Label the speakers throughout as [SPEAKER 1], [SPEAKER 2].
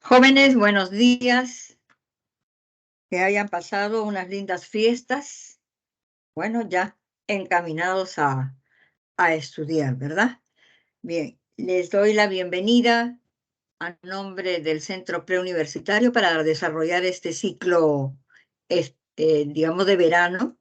[SPEAKER 1] Jóvenes, buenos días. Que hayan pasado unas lindas fiestas. Bueno, ya encaminados a estudiar, ¿verdad? Bien, les doy la bienvenida a nombre del Centro Preuniversitario para desarrollar este ciclo, digamos, de verano,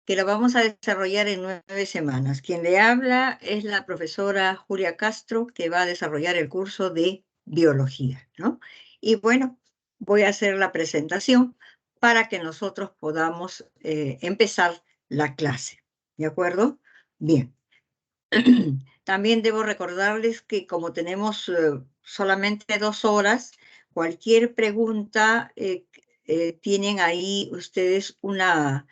[SPEAKER 1] que lo vamos a desarrollar en 9 semanas. Quien le habla es la profesora Julia Castro, que va a desarrollar el curso de biología, ¿no? Y bueno, voy a hacer la presentación para que nosotros podamos empezar la clase, ¿de acuerdo? Bien. También debo recordarles que como tenemos solamente 2 horas, cualquier pregunta, tienen ahí ustedes unas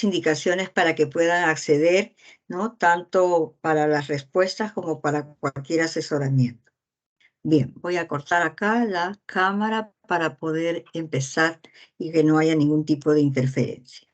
[SPEAKER 1] indicaciones para que puedan acceder, ¿no? Tanto para las respuestas como para cualquier asesoramiento. Bien, voy a cortar acá la cámara para poder empezar y que no haya ningún tipo de interferencia.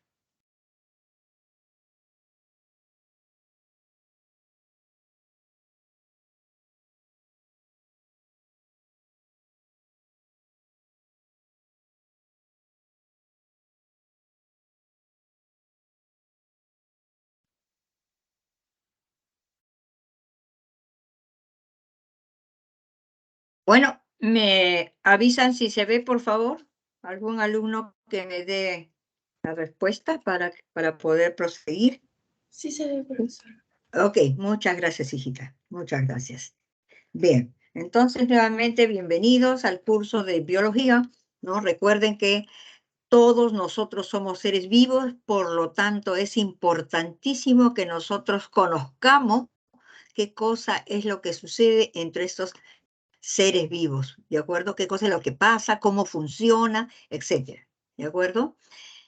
[SPEAKER 1] Bueno, me avisan si se ve, por favor, algún alumno que me dé la respuesta para poder proseguir.
[SPEAKER 2] Sí se ve, profesora.
[SPEAKER 1] Ok, muchas gracias, hijita. Muchas gracias. Bien, entonces nuevamente bienvenidos al curso de biología, ¿no? Recuerden que todos nosotros somos seres vivos, por lo tanto es importantísimo que nosotros conozcamos qué cosa es lo que sucede entre estos seres vivos, ¿de acuerdo? ¿Qué cosa es lo que pasa, cómo funciona, etcétera? ¿De acuerdo?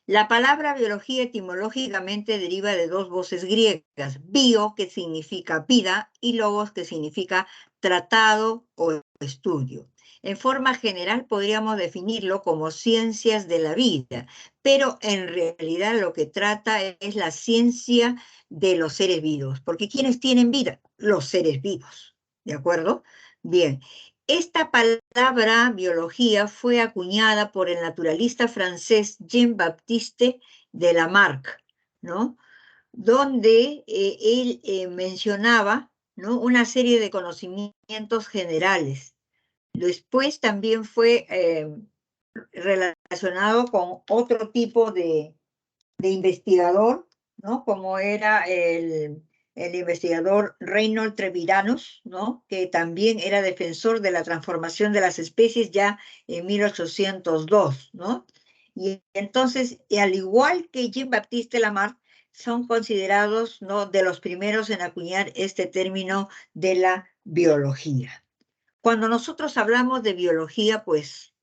[SPEAKER 1] La palabra biología etimológicamente deriva de 2 voces griegas, bio, que significa vida, y logos, que significa tratado o estudio. En forma general podríamos definirlo como ciencias de la vida, pero en realidad lo que trata es la ciencia de los seres vivos, porque ¿quiénes tienen vida? Los seres vivos, ¿de acuerdo? Bien, esta palabra biología fue acuñada por el naturalista francés Jean-Baptiste de Lamarck, ¿no? Donde él mencionaba, ¿no? Una serie de conocimientos generales. Después también fue relacionado con otro tipo de investigador, ¿no? Como era el investigador Reinhold Treviranus, ¿no? Que también era defensor de la transformación de las especies ya en 1802, ¿no? Y entonces, y al igual que Jean-Baptiste Lamarck, son considerados, ¿no?, de los primeros en acuñar este término de la biología. Cuando nosotros hablamos de biología, pues,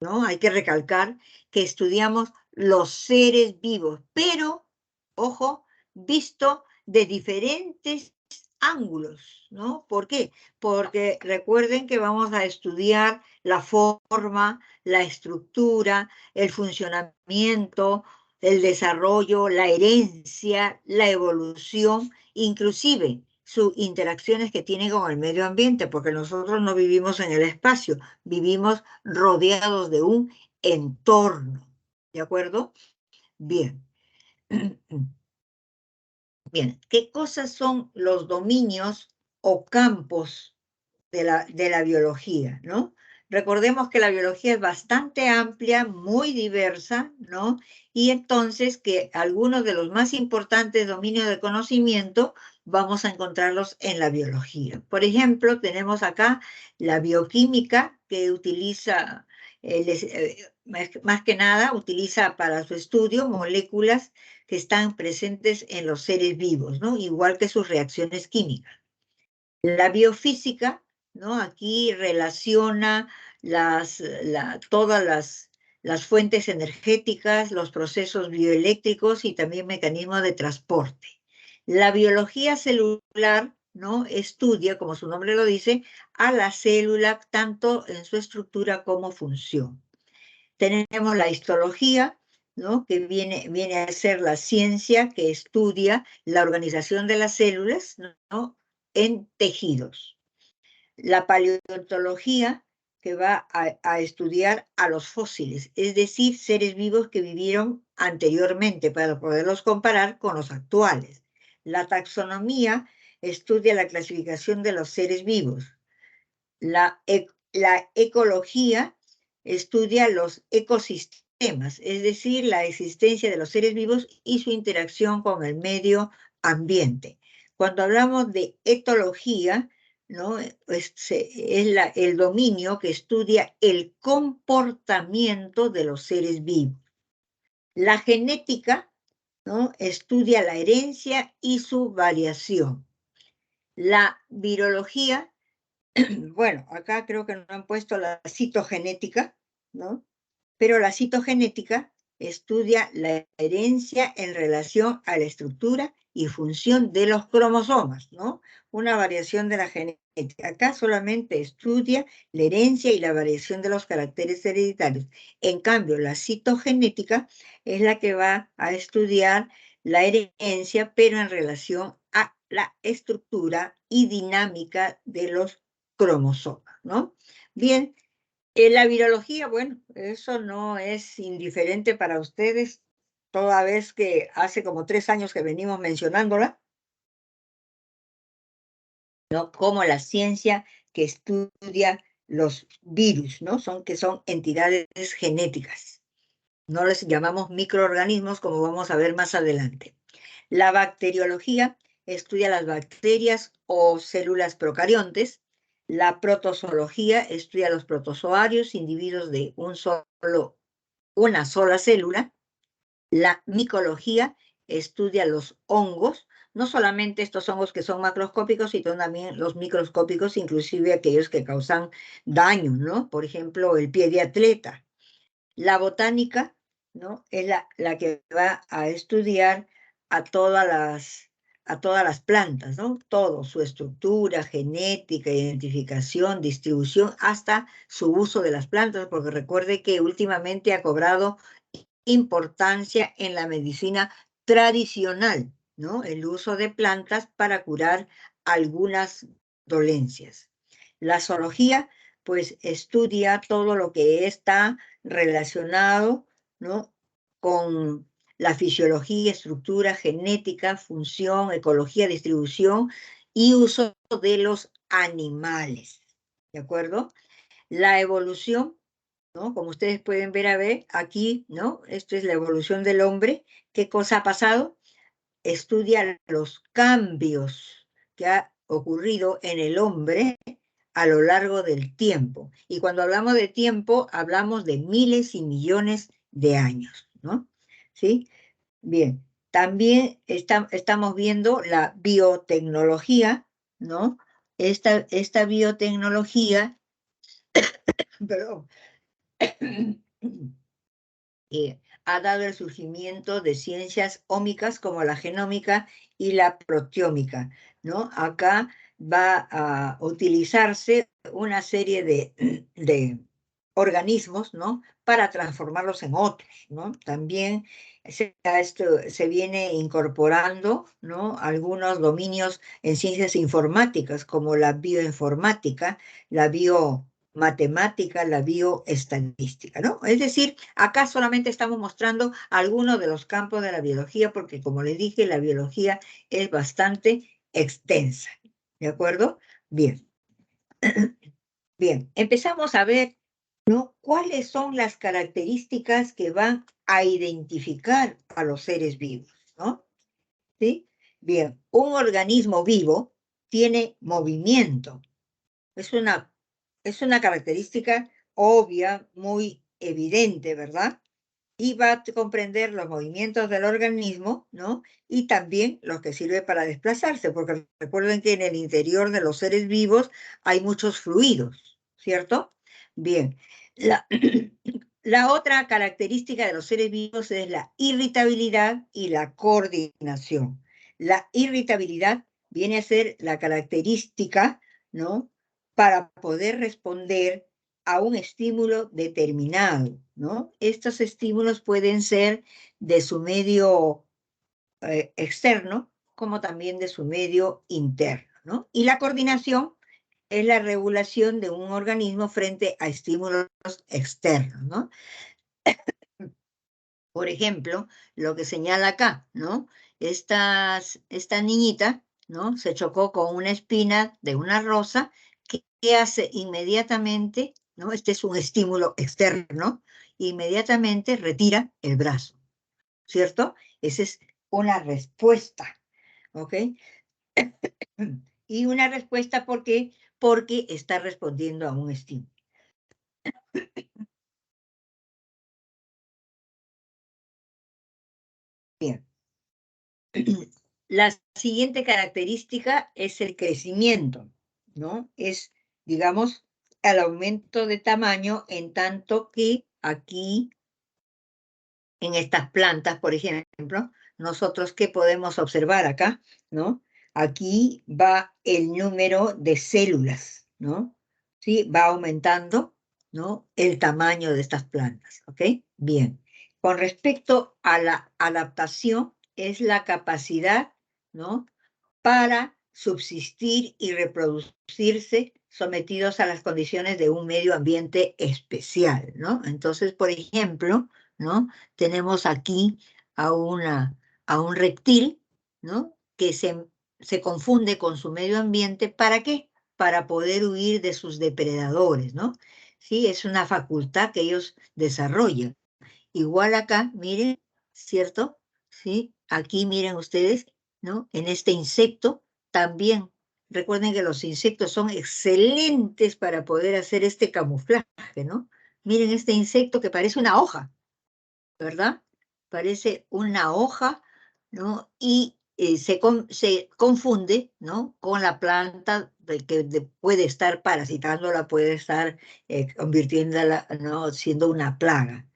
[SPEAKER 1] ¿no? Hay que recalcar que estudiamos los seres vivos, pero, ojo, visto de diferentes ángulos, ¿no? ¿Por qué? Porque recuerden que vamos a estudiar la forma, la estructura, el funcionamiento, el desarrollo, la herencia, la evolución, inclusive sus interacciones que tiene con el medio ambiente, porque nosotros no vivimos en el espacio, vivimos rodeados de un entorno, ¿de acuerdo? Bien. Bien, ¿qué cosas son los dominios o campos de la biología, ¿no? Recordemos que la biología es bastante amplia, muy diversa, ¿no? Y entonces que algunos de los más importantes dominios de conocimiento vamos a encontrarlos en la biología. Por ejemplo, tenemos acá la bioquímica, que utiliza, más que nada, utiliza para su estudio moléculas que están presentes en los seres vivos, ¿no? Igual que sus reacciones químicas. La biofísica, ¿no? Aquí relaciona todas las fuentes energéticas, los procesos bioeléctricos y también mecanismos de transporte. La biología celular, ¿no?, estudia, como su nombre lo dice, a la célula tanto en su estructura como función. Tenemos la histología, ¿no?, que viene a ser la ciencia que estudia la organización de las células, ¿no?, en tejidos. La paleontología, que va a estudiar a los fósiles, es decir, seres vivos que vivieron anteriormente para poderlos comparar con los actuales. La taxonomía estudia la clasificación de los seres vivos. La ecología estudia los ecosistemas, es decir, la existencia de los seres vivos y su interacción con el medio ambiente. Cuando hablamos de etología, ¿no? Es el dominio que estudia el comportamiento de los seres vivos. La genética, ¿no? Estudia la herencia y su variación. La virología, bueno, acá creo que no han puesto la citogenética, ¿no? Pero la citogenética estudia la herencia en relación a la estructura y función de los cromosomas, ¿no? Una variación de la genética. Acá solamente estudia la herencia y la variación de los caracteres hereditarios. En cambio, la citogenética es la que va a estudiar la herencia, pero en relación a la estructura y dinámica de los cromosomas, ¿no? Bien, la virología, bueno, eso no es indiferente para ustedes, toda vez que hace como 3 años que venimos mencionándola, ¿no? Como la ciencia que estudia los virus, ¿no? Que son entidades genéticas. No les llamamos microorganismos, como vamos a ver más adelante. La bacteriología estudia las bacterias o células procariontes. La protozoología estudia los protozoarios, individuos de una sola célula. La micología estudia los hongos, no solamente estos hongos que son macroscópicos, sino también los microscópicos, inclusive aquellos que causan daño, ¿no? Por ejemplo, el pie de atleta. La botánica, ¿no? Es la que va a estudiar a todas las plantas, ¿no? Todo, su estructura, genética, identificación, distribución, hasta su uso de las plantas, porque recuerde que últimamente ha cobrado importancia en la medicina tradicional, ¿no? El uso de plantas para curar algunas dolencias. La zoología, pues, estudia todo lo que está relacionado, ¿no? Con la fisiología, estructura, genética, función, ecología, distribución y uso de los animales, ¿de acuerdo? La evolución, ¿no? Como ustedes pueden ver aquí, ¿no? Esto es la evolución del hombre. ¿Qué cosa ha pasado? Estudia los cambios que ha ocurrido en el hombre a lo largo del tiempo. Y cuando hablamos de tiempo, hablamos de miles y millones de años, ¿no? ¿Sí? Bien. También estamos viendo la biotecnología, ¿no? Esta biotecnología, perdón, ha dado el surgimiento de ciencias ómicas como la genómica y la proteómica, ¿no? Acá va a utilizarse una serie de organismos, ¿no? Para transformarlos en otros, ¿no? También se viene incorporando, ¿no? Algunos dominios en ciencias informáticas como la bioinformática, la biomatemática, la bioestadística, ¿no? Es decir, acá solamente estamos mostrando algunos de los campos de la biología porque, como les dije, la biología es bastante extensa, ¿de acuerdo? Bien. Bien, empezamos a ver, ¿no? ¿Cuáles son las características que van a identificar a los seres vivos, ¿no? ¿Sí? Bien, un organismo vivo tiene movimiento. Es una característica obvia, muy evidente, ¿verdad? Y va a comprender los movimientos del organismo, ¿no? Y también los que sirve para desplazarse, porque recuerden que en el interior de los seres vivos hay muchos fluidos, ¿cierto? Bien, la, la otra característica de los seres vivos es la irritabilidad y la coordinación. La irritabilidad viene a ser la característica, ¿no? Para poder responder a un estímulo determinado, ¿no? Estos estímulos pueden ser de su medio externo, como también de su medio interno, ¿no? Y la coordinación es la regulación de un organismo frente a estímulos externos, ¿no? Por ejemplo, lo que señala acá, ¿no? Esta niñita, ¿no? Se chocó con una espina de una rosa. ¿Qué hace inmediatamente? ¿No? Este es un estímulo externo. Inmediatamente retira el brazo, ¿cierto? Esa es una respuesta, ¿ok? Y una respuesta, ¿por qué? Porque está respondiendo a un estímulo. Bien. La siguiente característica es el crecimiento, ¿no? Es, digamos, el aumento de tamaño, en tanto que aquí, en estas plantas, por ejemplo, nosotros, ¿qué podemos observar acá? ¿No? Aquí va el número de células, ¿no? Sí, va aumentando, ¿no? El tamaño de estas plantas, ¿ok? Bien. Con respecto a la adaptación, es la capacidad, ¿no? Para subsistir y reproducirse sometidos a las condiciones de un medio ambiente especial, ¿no? Entonces, por ejemplo, ¿no? Tenemos aquí a, a un reptil, ¿no? Que se confunde con su medio ambiente. ¿Para qué? Para poder huir de sus depredadores, ¿no? Sí, es una facultad que ellos desarrollan. Igual acá, miren, ¿cierto? Sí, aquí miren ustedes, ¿no? En este insecto también. Recuerden que los insectos son excelentes para poder hacer este camuflaje, ¿no? Miren este insecto que parece una hoja, ¿verdad? Parece una hoja, ¿no? Y se confunde, ¿no? Con la planta puede estar parasitándola, puede estar convirtiéndola, ¿no? Siendo una plaga.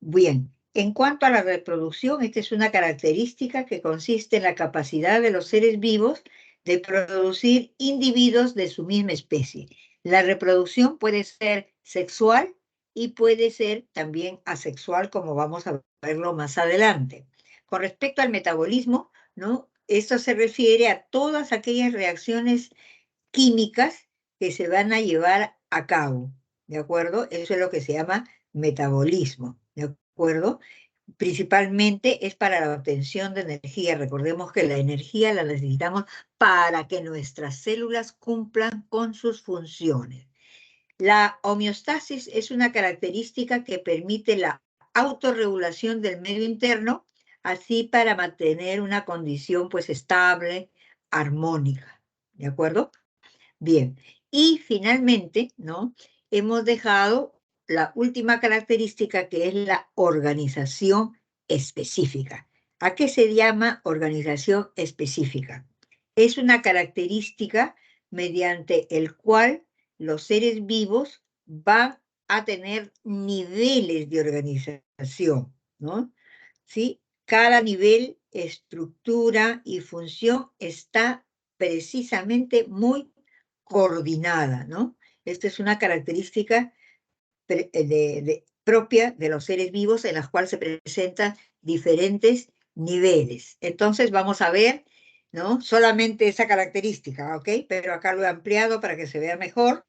[SPEAKER 1] Bien, en cuanto a la reproducción, esta es una característica que consiste en la capacidad de los seres vivos de producir individuos de su misma especie. La reproducción puede ser sexual y puede ser también asexual, como vamos a verlo más adelante. Con respecto al metabolismo, ¿no? Esto se refiere a todas aquellas reacciones químicas que se van a llevar a cabo, ¿de acuerdo? Eso es lo que se llama metabolismo, ¿de acuerdo? Principalmente es para la obtención de energía. Recordemos que la energía la necesitamos para que nuestras células cumplan con sus funciones. La homeostasis es una característica que permite la autorregulación del medio interno, así para mantener una condición pues estable, armónica, ¿de acuerdo? Bien, y finalmente, ¿no? Hemos dejado la última característica, que es la organización específica. ¿A qué se llama organización específica? Es una característica mediante el cual los seres vivos van a tener niveles de organización, ¿no? ¿Sí? Cada nivel, estructura y función está precisamente muy coordinada, ¿no? Esta es una característica propia de los seres vivos, en las cuales se presentan diferentes niveles. Entonces vamos a ver, ¿no? Solamente esa característica, ¿ok? Pero acá lo he ampliado para que se vea mejor,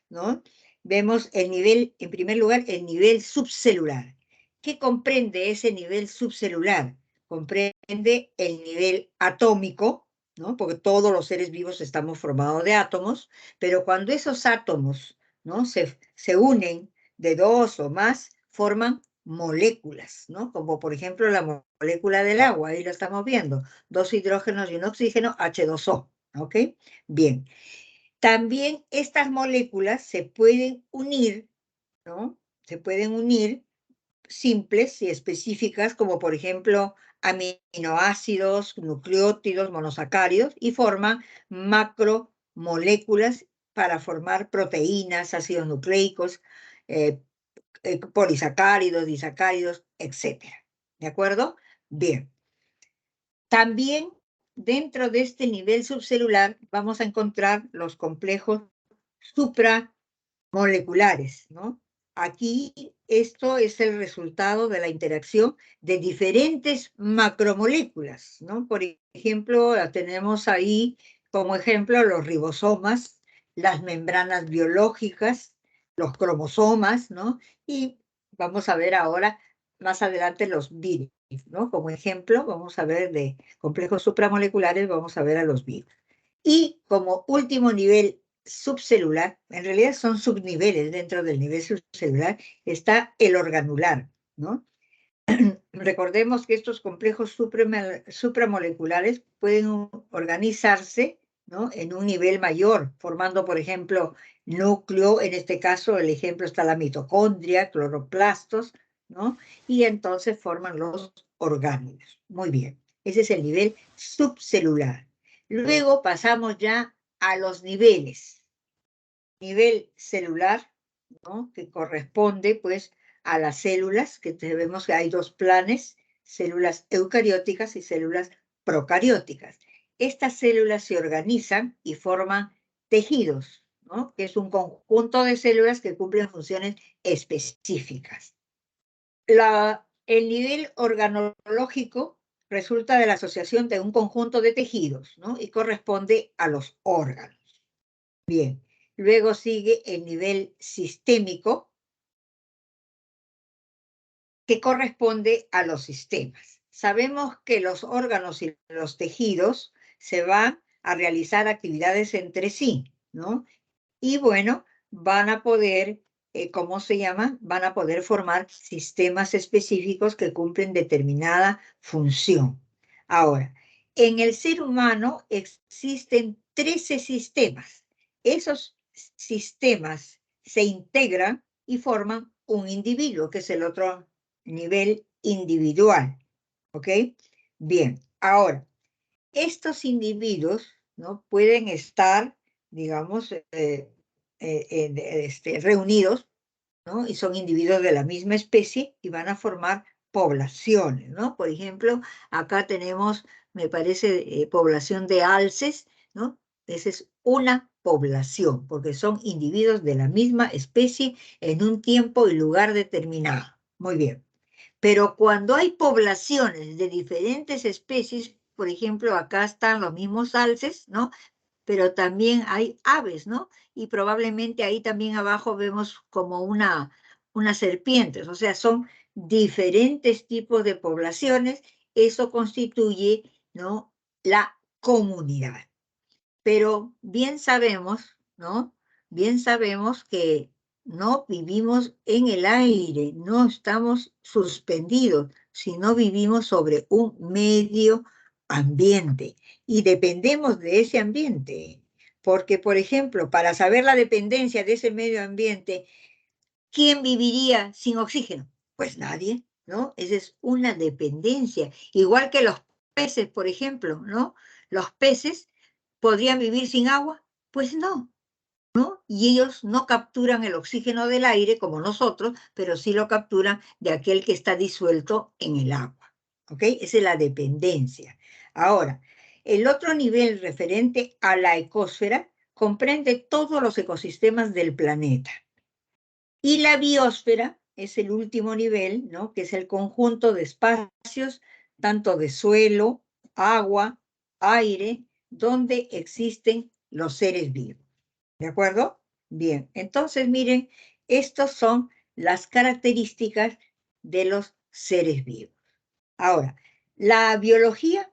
[SPEAKER 1] ¿no? Vemos el nivel, en primer lugar, el nivel subcelular. ¿Qué comprende ese nivel subcelular? Comprende el nivel atómico, ¿no? Porque todos los seres vivos estamos formados de átomos, pero cuando esos átomos, ¿no? se unen de dos o más, forman moléculas, ¿no? Como por ejemplo la molécula del agua, ahí la estamos viendo, 2 hidrógenos y un oxígeno, H2O, ¿ok? Bien. También estas moléculas se pueden unir, ¿no? Se pueden unir simples y específicas, como por ejemplo aminoácidos, nucleótidos, monosacáridos, y forman macromoléculas para formar proteínas, ácidos nucleicos, polisacáridos, disacáridos, etc. ¿De acuerdo? Bien. También dentro de este nivel subcelular vamos a encontrar los complejos supramoleculares, ¿no? Aquí esto es el resultado de la interacción de diferentes macromoléculas, ¿no? Por ejemplo, tenemos ahí como ejemplo los ribosomas, las membranas biológicas, los cromosomas, ¿no? Y vamos a ver ahora, más adelante, los virus, ¿no? Como ejemplo, vamos a ver de complejos supramoleculares, vamos a ver a los virus. Y como último nivel subcelular, en realidad son subniveles dentro del nivel subcelular, está el organular, ¿no? Recordemos que estos complejos supramoleculares pueden organizarse, ¿no? En un nivel mayor, formando, por ejemplo, núcleo, en este caso el ejemplo está la mitocondria, cloroplastos, ¿no? Y entonces forman los orgánulos. Muy bien, ese es el nivel subcelular. Luego pasamos ya a los niveles. Nivel celular, ¿no? Que corresponde pues a las células, que vemos que hay dos planes, células eucarióticas y células procarióticas. Estas células se organizan y forman tejidos, ¿no? Que es un conjunto de células que cumplen funciones específicas. El nivel organológico resulta de la asociación de un conjunto de tejidos, ¿no? Y corresponde a los órganos. Bien, luego sigue el nivel sistémico, que corresponde a los sistemas. Sabemos que los órganos y los tejidos se van a realizar actividades entre sí, ¿no? Y bueno, van a poder, ¿cómo se llama? Van a poder formar sistemas específicos que cumplen determinada función. Ahora, en el ser humano existen 13 sistemas. Esos sistemas se integran y forman un individuo, que es el otro nivel individual. ¿Ok? Bien, ahora, estos individuos, ¿no? Pueden estar, digamos, reunidos, ¿no? Y son individuos de la misma especie y van a formar poblaciones, ¿no? Por ejemplo, acá tenemos, me parece, población de alces, ¿no? Esa es una población, porque son individuos de la misma especie en un tiempo y lugar determinado. Muy bien. Pero cuando hay poblaciones de diferentes especies, por ejemplo, acá están los mismos alces, ¿no? Pero también hay aves, ¿no? Y probablemente ahí también abajo vemos como unas serpientes, o sea, son diferentes tipos de poblaciones, eso constituye, ¿no? La comunidad. Pero bien sabemos, ¿no? Bien sabemos que no vivimos en el aire, no estamos suspendidos, sino vivimos sobre un medio ambiente y dependemos de ese ambiente. Porque, por ejemplo, para saber la dependencia de ese medio ambiente, ¿quién viviría sin oxígeno? Pues nadie, ¿no? Esa es una dependencia. Igual que los peces, por ejemplo, ¿no? Los peces podrían vivir sin agua, pues no, ¿no? Y ellos no capturan el oxígeno del aire como nosotros, pero sí lo capturan de aquel que está disuelto en el agua, ¿ok? Esa es la dependencia. Ahora, el otro nivel referente a la ecosfera comprende todos los ecosistemas del planeta. Y la biosfera es el último nivel, ¿no? Que es el conjunto de espacios, tanto de suelo, agua, aire, donde existen los seres vivos. ¿De acuerdo? Bien, entonces miren, estas son las características de los seres vivos. Ahora, la biología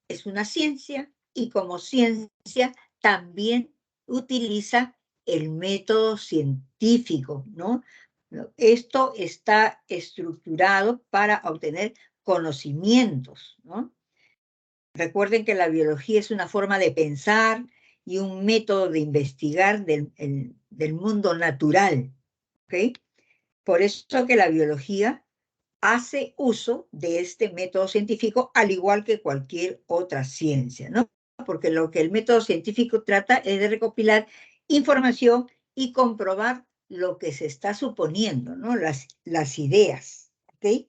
[SPEAKER 1] es una ciencia y como ciencia también utiliza el método científico, ¿no? Esto está estructurado para obtener conocimientos, ¿no? Recuerden que la biología es una forma de pensar y un método de investigar del mundo natural, ¿ok? Por eso que la biología hace uso de este método científico al igual que cualquier otra ciencia, ¿no? Porque lo que el método científico trata es de recopilar información y comprobar lo que se está suponiendo, ¿no? Las ideas, ¿ok?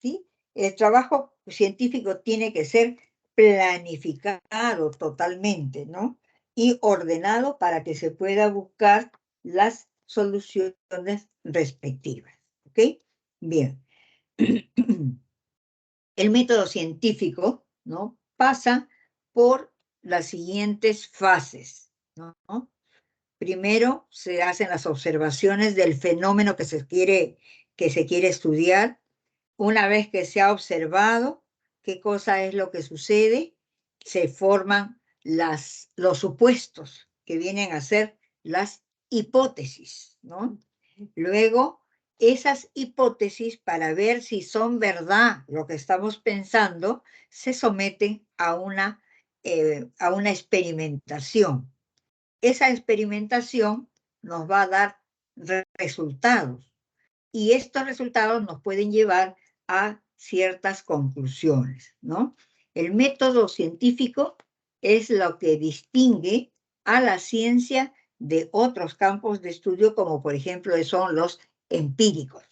[SPEAKER 1] ¿Sí? El trabajo científico tiene que ser planificado totalmente, ¿no? Y ordenado para que se pueda buscar las soluciones respectivas, ¿ok? Bien. El método científico, ¿no? Pasa por las siguientes fases, ¿no? Primero se hacen las observaciones del fenómeno que se quiere estudiar. Una vez que se ha observado qué cosa es lo que sucede, se forman los supuestos que vienen a ser las hipótesis, ¿no? Luego, esas hipótesis, para ver si son verdad lo que estamos pensando, se someten a una experimentación. Esa experimentación nos va a dar resultados y estos resultados nos pueden llevar a ciertas conclusiones, ¿no? El método científico es lo que distingue a la ciencia de otros campos de estudio, como por ejemplo son los empíricos,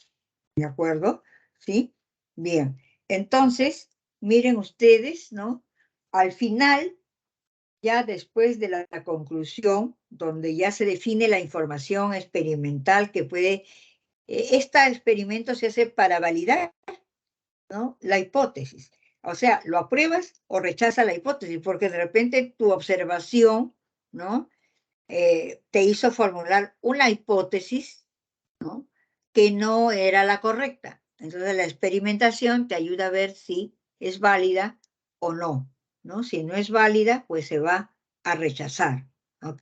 [SPEAKER 1] ¿de acuerdo? ¿Sí? Bien, entonces, miren ustedes, ¿no? Al final, ya después de la conclusión, donde ya se define la información experimental que puede este experimento se hace para validar, ¿no?, la hipótesis. O sea, lo apruebas o rechazas la hipótesis, porque de repente tu observación, ¿no?, te hizo formular una hipótesis, ¿no?, que no era la correcta. Entonces la experimentación te ayuda a ver si es válida o no, ¿no? Si no es válida, pues se va a rechazar, ¿ok?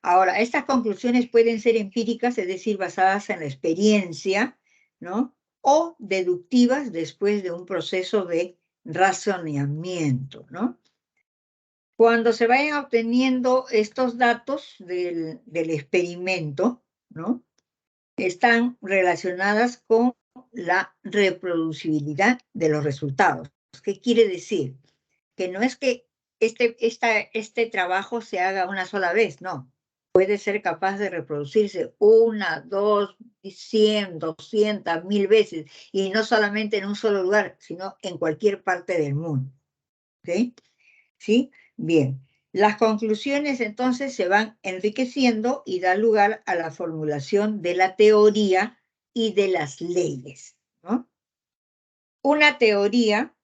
[SPEAKER 1] Ahora, estas conclusiones pueden ser empíricas, es decir, basadas en la experiencia, ¿no? O deductivas después de un proceso de razonamiento, ¿no? Cuando se vayan obteniendo estos datos del experimento, ¿no?, están relacionadas con la reproducibilidad de los resultados. ¿Qué quiere decir? Que no es que este trabajo se haga una sola vez, no. Puede ser capaz de reproducirse 1, 2, 100, 200, 1000 veces, y no solamente en un solo lugar, sino en cualquier parte del mundo. ¿Ok? ¿Sí? Bien. Las conclusiones entonces se van enriqueciendo y dan lugar a la formulación de la teoría y de las leyes, ¿no? Una teoría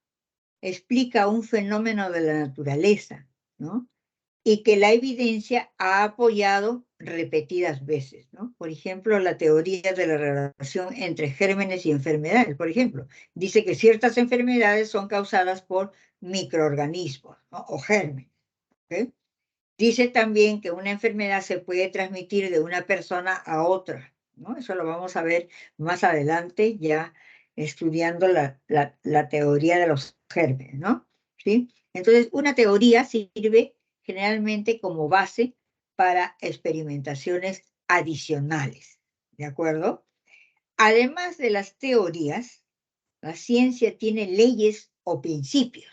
[SPEAKER 1] explica un fenómeno de la naturaleza, ¿no?, y que la evidencia ha apoyado repetidas veces, ¿no? Por ejemplo, la teoría de la relación entre gérmenes y enfermedades, por ejemplo, dice que ciertas enfermedades son causadas por microorganismos, ¿no?, o gérmenes, ¿ok? Dice también que una enfermedad se puede transmitir de una persona a otra, ¿no? Eso lo vamos a ver más adelante, ya estudiando la teoría de los gérmenes, ¿no? ¿Sí? Entonces, una teoría sirve generalmente como base para experimentaciones adicionales, ¿de acuerdo? Además de las teorías, la ciencia tiene leyes o principios.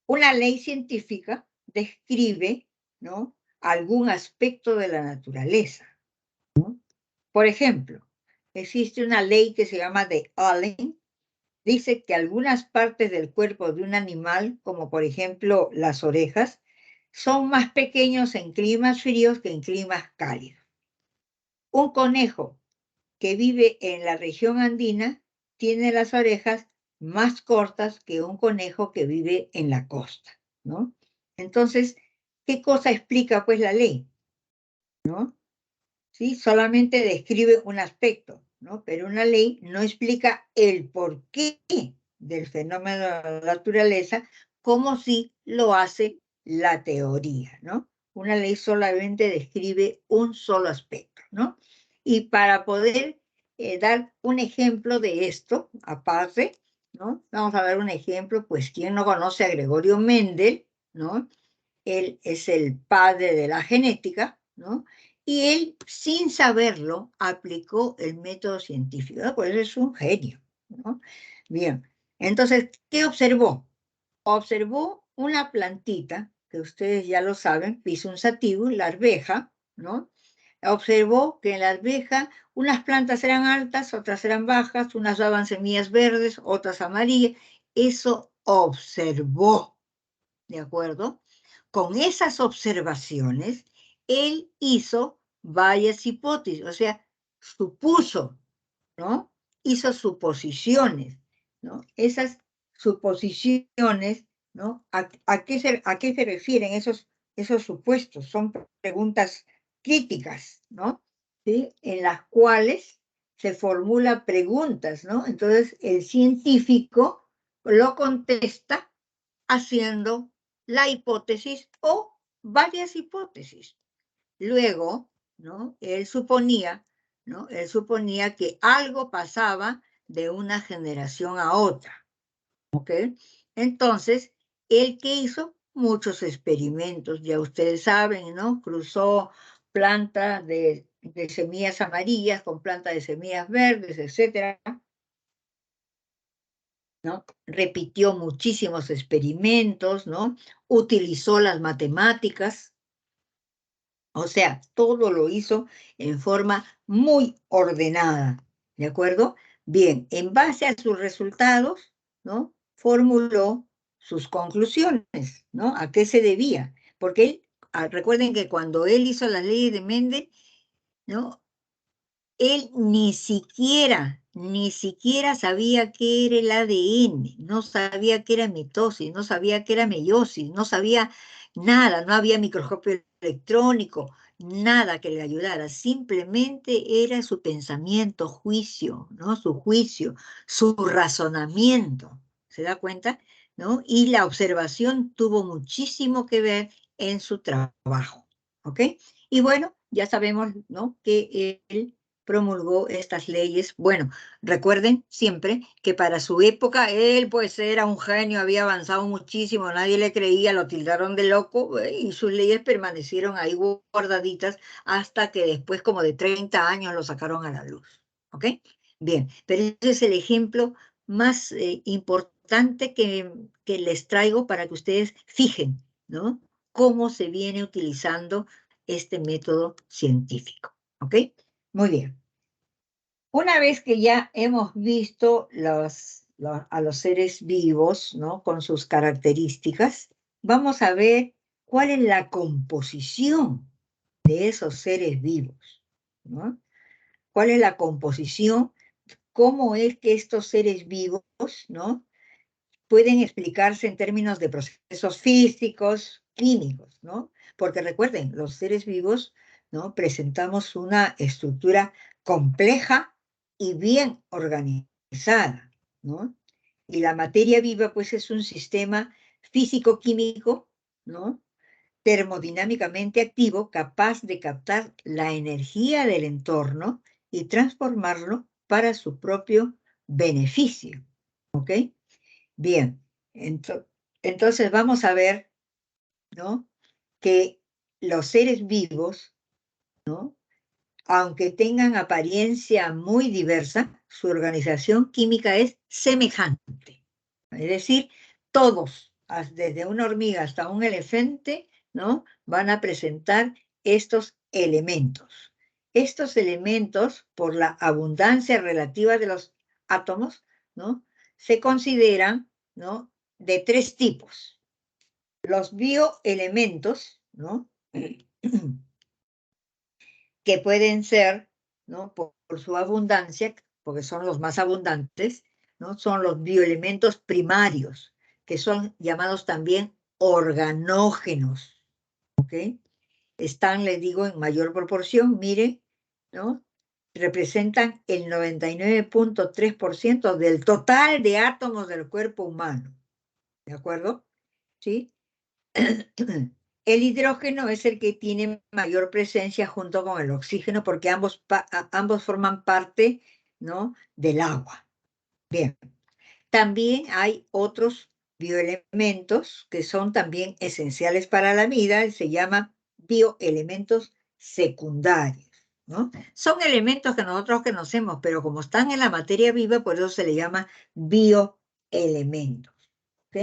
[SPEAKER 1] Una ley científica describe, ¿no?, algún aspecto de la naturaleza, ¿no? Por ejemplo, existe una ley que se llama de Allen. Dice que algunas partes del cuerpo de un animal, como por ejemplo las orejas, son más pequeños en climas fríos que en climas cálidos. Un conejo que vive en la región andina tiene las orejas más cortas que un conejo que vive en la costa, ¿no? Entonces, ¿qué cosa explica pues la ley? ¿No? ¿Sí? Solamente describe un aspecto, ¿no? Pero una ley no explica el porqué del fenómeno de la naturaleza como si lo hace la teoría, ¿no? Una ley solamente describe un solo aspecto, ¿no? Y para poder dar un ejemplo de esto, aparte, ¿no?, vamos a ver un ejemplo, pues, ¿quién no conoce a Gregorio Mendel, ¿no? Él es el padre de la genética, ¿no? Y él, sin saberlo, aplicó el método científico, ¿no? Pues es un genio, ¿no? Bien, entonces, ¿qué observó? Observó una plantita, que ustedes ya lo saben, Pisum sativum, la arveja, ¿no? Observó que en la arveja unas plantas eran altas, otras eran bajas, unas daban semillas verdes, otras amarillas. Eso observó, ¿de acuerdo? Con esas observaciones, él hizo varias hipótesis, o sea, supuso, ¿no? Hizo suposiciones, ¿no? Esas suposiciones, ¿no? ¿A qué se refieren esos supuestos? Son preguntas críticas, ¿no? ¿Sí? En las cuales se formula preguntas, ¿no? Entonces, el científico lo contesta haciendo la hipótesis o varias hipótesis. Luego, ¿no? Él suponía, ¿no? Él suponía que algo pasaba de una generación a otra, ¿ok? Entonces, ¿él qué hizo? Muchos experimentos, ya ustedes saben, ¿no? Cruzó plantas de semillas amarillas con plantas de semillas verdes, etcétera, ¿no? Repitió muchísimos experimentos, ¿no? Utilizó las matemáticas, o sea, todo lo hizo en forma muy ordenada, ¿de acuerdo? Bien, en base a sus resultados, ¿no? Formuló sus conclusiones, ¿no? ¿A qué se debía? Porque él, recuerden que cuando él hizo las leyes de Mendel, ¿no? Él ni siquiera sabía qué era el ADN, no sabía qué era mitosis, no sabía qué era meiosis, no sabía nada, no había microscopio electrónico, nada que le ayudara, simplemente era su pensamiento, juicio, ¿no? Su juicio, su razonamiento, ¿se da cuenta? ¿No? Y la observación tuvo muchísimo que ver en su trabajo, ¿ok? Y bueno, ya sabemos, ¿no? Que él promulgó estas leyes. Bueno, recuerden siempre que para su época él pues era un genio, había avanzado muchísimo, nadie le creía, lo tildaron de loco y sus leyes permanecieron ahí guardaditas hasta que después como de 30 años lo sacaron a la luz. ¿Ok? Bien, pero ese es el ejemplo más importante que les traigo para que ustedes fijen, ¿no? Cómo se viene utilizando este método científico. ¿Ok? Muy bien. Una vez que ya hemos visto a los seres vivos, ¿no? Con sus características, vamos a ver cuál es la composición de esos seres vivos, ¿no? ¿Cuál es la composición? ¿Cómo es que estos seres vivos, ¿no? Pueden explicarse en términos de procesos físicos, químicos, ¿no? Porque recuerden, los seres vivos, ¿no? Presentamos una estructura compleja y bien organizada, ¿no? Y la materia viva, pues, es un sistema físico-químico, ¿no? Termodinámicamente activo, capaz de captar la energía del entorno y transformarlo para su propio beneficio, ¿ok? Bien, entonces vamos a ver, ¿no? Que los seres vivos, ¿no? Aunque tengan apariencia muy diversa, su organización química es semejante. Es decir, todos, desde una hormiga hasta un elefante, ¿no? Van a presentar estos elementos. Estos elementos, por la abundancia relativa de los átomos, ¿no? Se consideran, ¿no? De tres tipos. Los bioelementos, ¿no? Que pueden ser, ¿no? Por su abundancia, porque son los más abundantes, ¿no? Son los bioelementos primarios, que son llamados también organógenos, ¿ok? Están, les digo, en mayor proporción, mire, ¿no? Representan el 99.3% del total de átomos del cuerpo humano, ¿de acuerdo? ¿Sí? El hidrógeno es el que tiene mayor presencia junto con el oxígeno porque ambos forman parte, ¿no? Del agua. Bien. También hay otros bioelementos que son también esenciales para la vida, se llaman bioelementos secundarios, ¿no? Son elementos que nosotros conocemos, pero como están en la materia viva, por eso se le llama bioelementos, ¿ok?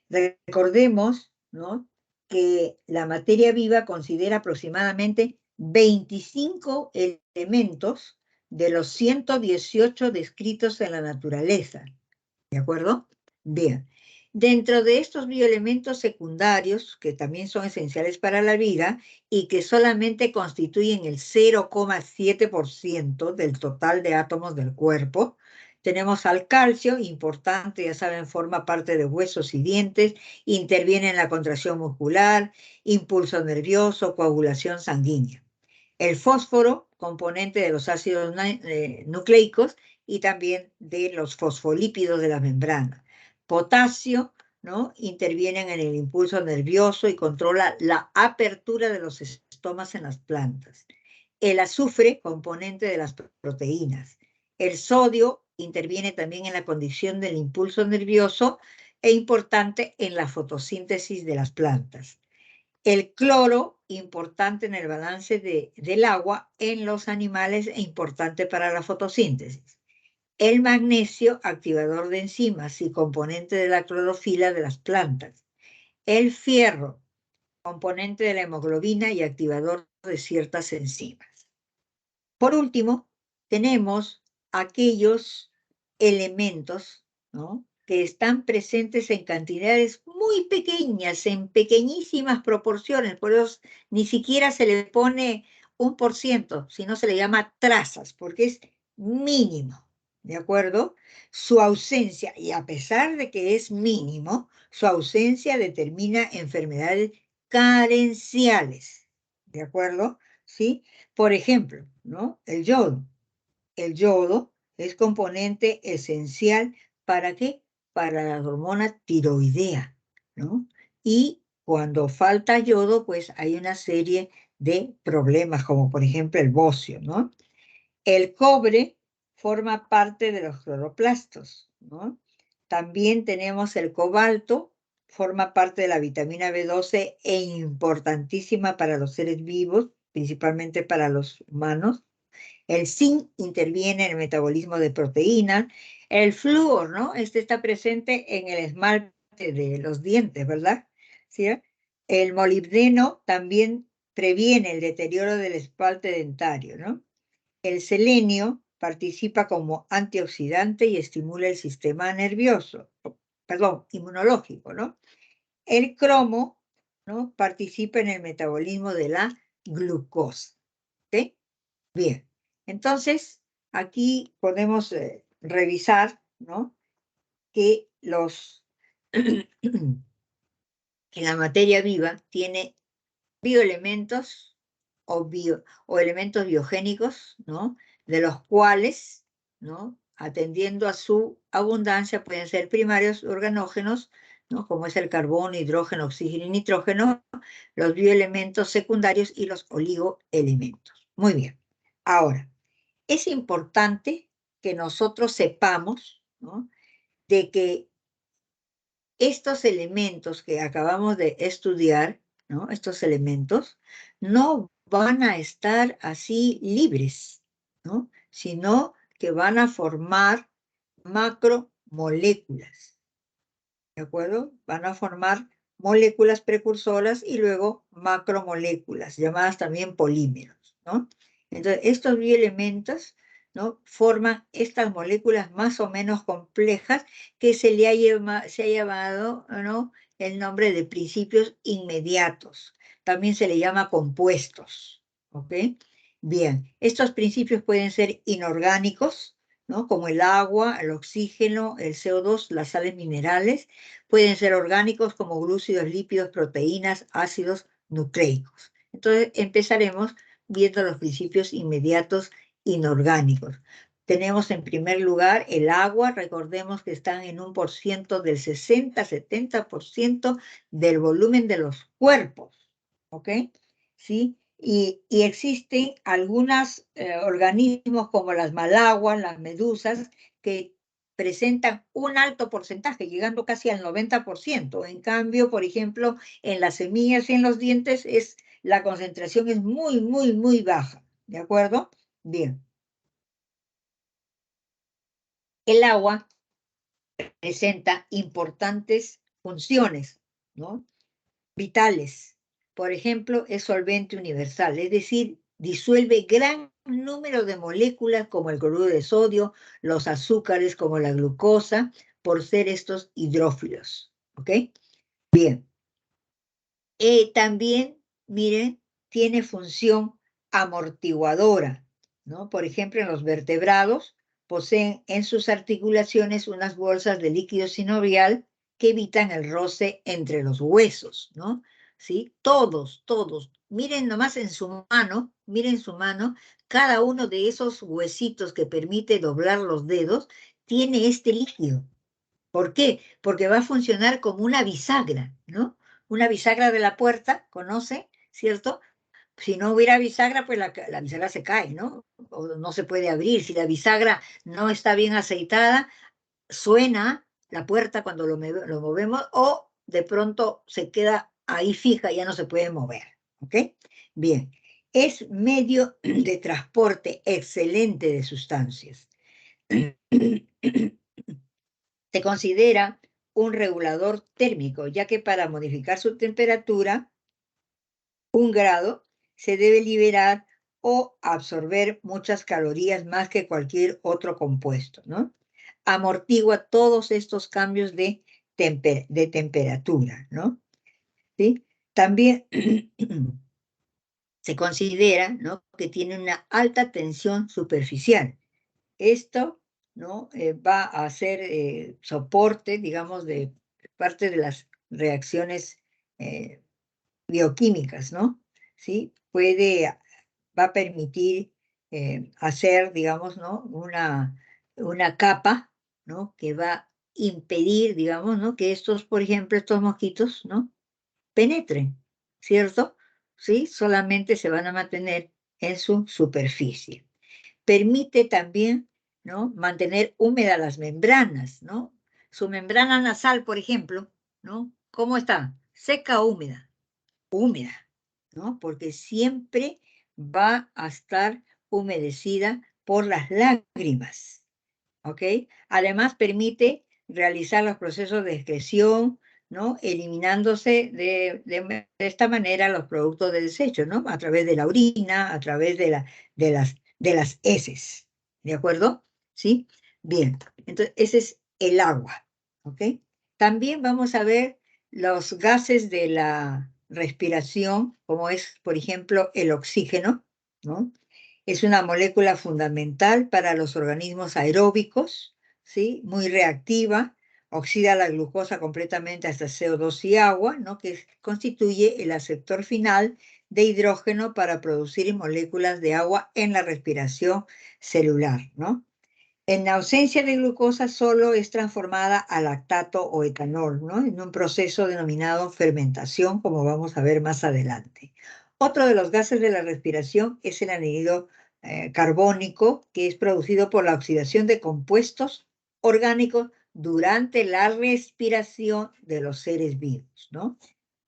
[SPEAKER 1] Recordemos, ¿no? Que la materia viva considera aproximadamente 25 elementos de los 118 descritos en la naturaleza. ¿De acuerdo? Bien. Dentro de estos bioelementos secundarios, que también son esenciales para la vida y que solamente constituyen el 0,7% del total de átomos del cuerpo, tenemos al calcio, importante, ya saben, forma parte de huesos y dientes, interviene en la contracción muscular, impulso nervioso, coagulación sanguínea. El fósforo, componente de los ácidos nucleicos y también de los fosfolípidos de la membrana. Potasio, ¿no? Intervienen en el impulso nervioso y controla la apertura de los estomas en las plantas. El azufre, componente de las proteínas. El sodio interviene también en la condición del impulso nervioso e importante en la fotosíntesis de las plantas. El cloro, importante en el balance del agua en los animales e importante para la fotosíntesis. El magnesio, activador de enzimas y componente de la clorofila de las plantas. El fierro, componente de la hemoglobina y activador de ciertas enzimas. Por último, tenemos aquellos elementos, ¿no?, que están presentes en cantidades muy pequeñas, en pequeñísimas proporciones, por eso ni siquiera se le pone 1%, sino se le llama trazas, porque es mínimo, ¿de acuerdo? Su ausencia, y a pesar de que es mínimo, su ausencia determina enfermedades carenciales, ¿de acuerdo? ¿Sí? Por ejemplo, ¿no? El yodo. El yodo es componente esencial, ¿para qué? Para la hormona tiroidea, ¿no? Y cuando falta yodo, pues hay una serie de problemas, como por ejemplo el bocio, ¿no? El cobre forma parte de los cloroplastos, ¿no? También tenemos el cobalto, forma parte de la vitamina B12 e importantísima para los seres vivos, principalmente para los humanos. El zinc interviene en el metabolismo de proteínas. El flúor, ¿no? Este está presente en el esmalte de los dientes, ¿verdad? ¿Sí? El molibdeno también previene el deterioro del esmalte dentario, ¿no? El selenio participa como antioxidante y estimula el sistema nervioso, perdón, inmunológico, ¿no? El cromo, ¿no?, participa en el metabolismo de la glucosa, ¿ok? Bien, entonces aquí podemos revisar, ¿no?, que que la materia viva tiene bioelementos o elementos biogénicos, ¿no?, de los cuales, ¿no?, atendiendo a su abundancia, pueden ser primarios organógenos, ¿no?, como es el carbono, hidrógeno, oxígeno y nitrógeno, los bioelementos secundarios y los oligoelementos. Muy bien. Ahora, es importante que nosotros sepamos, ¿no?, de que estos elementos que acabamos de estudiar, ¿no?, estos elementos, no van a estar así libres, ¿no?, sino que van a formar macromoléculas, ¿de acuerdo? Van a formar moléculas precursoras y luego macromoléculas, llamadas también polímeros, ¿no? Entonces, estos bioelementos, ¿no?, forman estas moléculas más o menos complejas que se ha llamado, ¿no?, el nombre de principios inmediatos. También se le llama compuestos, ¿ok? Bien, estos principios pueden ser inorgánicos, ¿no?, como el agua, el oxígeno, el CO2, las sales minerales. Pueden ser orgánicos como glúcidos, lípidos, proteínas, ácidos nucleicos. Entonces, empezaremos viendo los principios inmediatos inorgánicos. Tenemos en primer lugar el agua, recordemos que están en 1% del 60-70% del volumen de los cuerpos, ¿ok? ¿Sí? Y existen algunos organismos como las malaguas, las medusas, que presentan un alto porcentaje, llegando casi al 90%. En cambio, por ejemplo, en las semillas y en los dientes la concentración es muy, muy, muy baja. ¿De acuerdo? Bien. El agua presenta importantes funciones, ¿no?, vitales. Por ejemplo, es solvente universal, es decir, disuelve gran número de moléculas como el cloruro de sodio, los azúcares como la glucosa, por ser estos hidrófilos, ¿ok? Bien. También, miren, tiene función amortiguadora, ¿no? Por ejemplo, en los vertebrados poseen en sus articulaciones unas bolsas de líquido sinovial que evitan el roce entre los huesos, ¿no? ¿sí? Todos, todos. Miren nomás en su mano, miren su mano, cada uno de esos huesitos que permite doblar los dedos tiene este líquido. ¿Por qué? Porque va a funcionar como una bisagra, ¿no? Una bisagra de la puerta, ¿conoce? ¿Cierto? Si no hubiera bisagra, pues la bisagra se cae, ¿no? O no se puede abrir. Si la bisagra no está bien aceitada, suena la puerta cuando lo movemos o de pronto se queda ahí fija y ya no se puede mover, ¿ok? Bien, es medio de transporte excelente de sustancias. Se considera un regulador térmico, ya que para modificar su temperatura, 1 grado, se debe liberar o absorber muchas calorías más que cualquier otro compuesto, ¿no? Amortigua todos estos cambios de temperatura, ¿no? ¿Sí? También se considera, ¿no?, que tiene una alta tensión superficial. Esto, ¿no?, va a ser soporte, digamos, de parte de las reacciones bioquímicas, ¿no? ¿Sí? Va a permitir hacer, digamos, ¿no?, una capa, ¿no?, que va a impedir, digamos, ¿no?, que estos, por ejemplo, estos mosquitos, ¿no?, penetren, ¿cierto? ¿Sí? Solamente se van a mantener en su superficie. Permite también, ¿no?, mantener húmedas las membranas, ¿no? Su membrana nasal, por ejemplo, ¿no? ¿Cómo está? ¿Seca o húmeda? Húmeda, ¿no? Porque siempre va a estar humedecida por las lágrimas, ¿ok? Además, permite realizar los procesos de excreción, ¿no? Eliminándose de esta manera los productos de desecho, ¿no? A través de la orina, a través de las heces, ¿de acuerdo? ¿Sí? Bien, entonces ese es el agua, ¿ok? También vamos a ver los gases de la respiración, como es, por ejemplo, el oxígeno, ¿no? Es una molécula fundamental para los organismos aeróbicos, ¿sí? Muy reactiva, oxida la glucosa completamente hasta CO2 y agua, ¿no?, que constituye el aceptor final de hidrógeno para producir moléculas de agua en la respiración celular, ¿no? En ausencia de glucosa solo es transformada a lactato o etanol, ¿no?, en un proceso denominado fermentación, como vamos a ver más adelante. Otro de los gases de la respiración es el anhídrido carbónico, que es producido por la oxidación de compuestos orgánicos durante la respiración de los seres vivos, ¿no?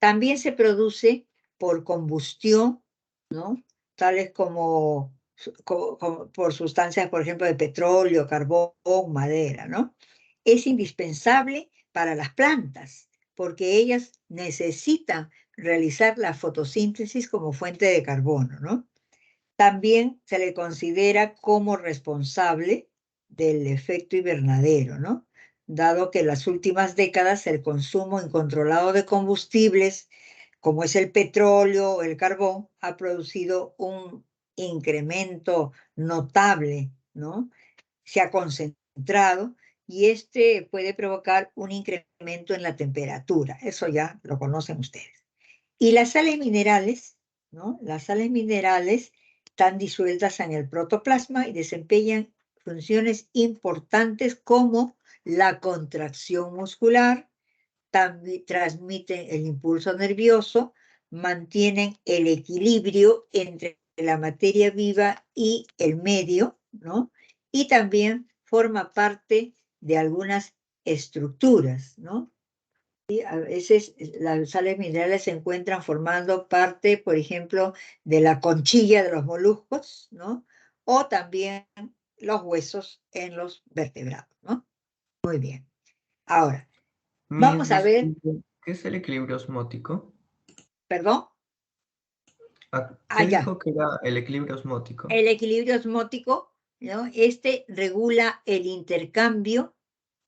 [SPEAKER 1] También se produce por combustión, ¿no?, tales como por sustancias, por ejemplo, de petróleo, carbón, madera, ¿no? Es indispensable para las plantas, porque ellas necesitan realizar la fotosíntesis como fuente de carbono, ¿no? También se le considera como responsable del efecto invernadero, ¿no? Dado que en las últimas décadas el consumo incontrolado de combustibles, como es el petróleo o el carbón, ha producido un incremento notable, ¿no? Se ha concentrado y este puede provocar un incremento en la temperatura. Eso ya lo conocen ustedes. Y las sales minerales, ¿no? Las sales minerales están disueltas en el protoplasma y desempeñan funciones importantes como la contracción muscular, también transmiten el impulso nervioso, mantienen el equilibrio entre la materia viva y el medio, ¿no? Y también forma parte de algunas estructuras, ¿no? Y a veces las sales minerales se encuentran formando parte, por ejemplo, de la conchilla de los moluscos, ¿no? O también los huesos en los vertebrados, ¿no? Muy bien. Ahora,
[SPEAKER 3] Miss,
[SPEAKER 1] vamos a ver,
[SPEAKER 3] disculpe, ¿qué es el equilibrio osmótico?
[SPEAKER 1] perdón,
[SPEAKER 3] ¿Qué
[SPEAKER 1] allá,
[SPEAKER 3] dijo que era el equilibrio osmótico?
[SPEAKER 1] el equilibrio osmótico, ¿no? Este regula el intercambio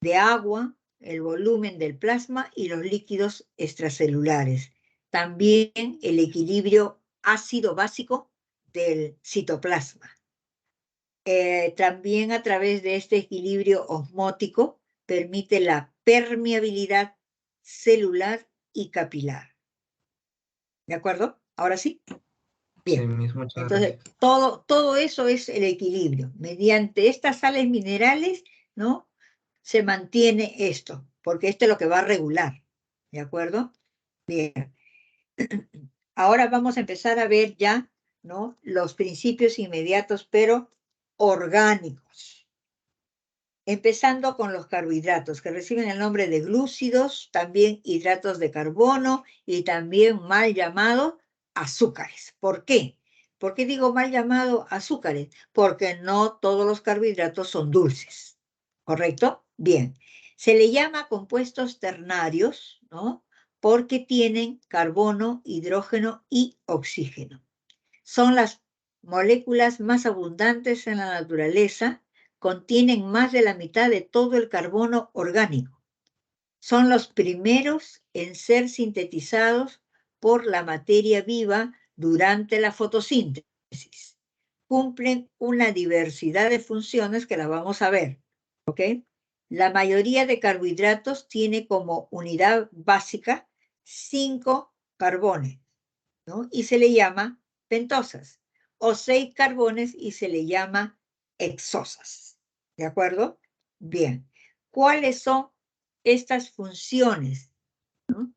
[SPEAKER 1] de agua, el volumen del plasma y los líquidos extracelulares. También el equilibrio ácido básico del citoplasma. También a través de este equilibrio osmótico permite la permeabilidad celular y capilar. ¿De acuerdo? ¿Ahora sí? Bien.
[SPEAKER 3] Sí, Miss, muchas
[SPEAKER 1] Entonces,
[SPEAKER 3] gracias.
[SPEAKER 1] todo eso es el equilibrio. Mediante estas sales minerales, ¿no? Se mantiene esto, porque esto es lo que va a regular. ¿De acuerdo? Bien. Ahora vamos a empezar a ver ya, ¿no? Los principios inmediatos, pero orgánicos. Empezando con los carbohidratos, que reciben el nombre de glúcidos, también hidratos de carbono y también mal llamados azúcares. ¿Por qué? ¿Por qué digo mal llamado azúcares? Porque no todos los carbohidratos son dulces. ¿Correcto? Bien. Se le llama compuestos ternarios, ¿no? Porque tienen carbono, hidrógeno y oxígeno. Son las moléculas más abundantes en la naturaleza, contienen más de la mitad de todo el carbono orgánico. Son los primeros en ser sintetizados por la materia viva durante la fotosíntesis. Cumplen una diversidad de funciones que las vamos a ver, ¿ok? La mayoría de carbohidratos tiene como unidad básica 5 carbones, ¿no? Y se le llama pentosas, o 6 carbones y se le llama hexosas. ¿De acuerdo? Bien. ¿Cuáles son estas funciones? ¿No?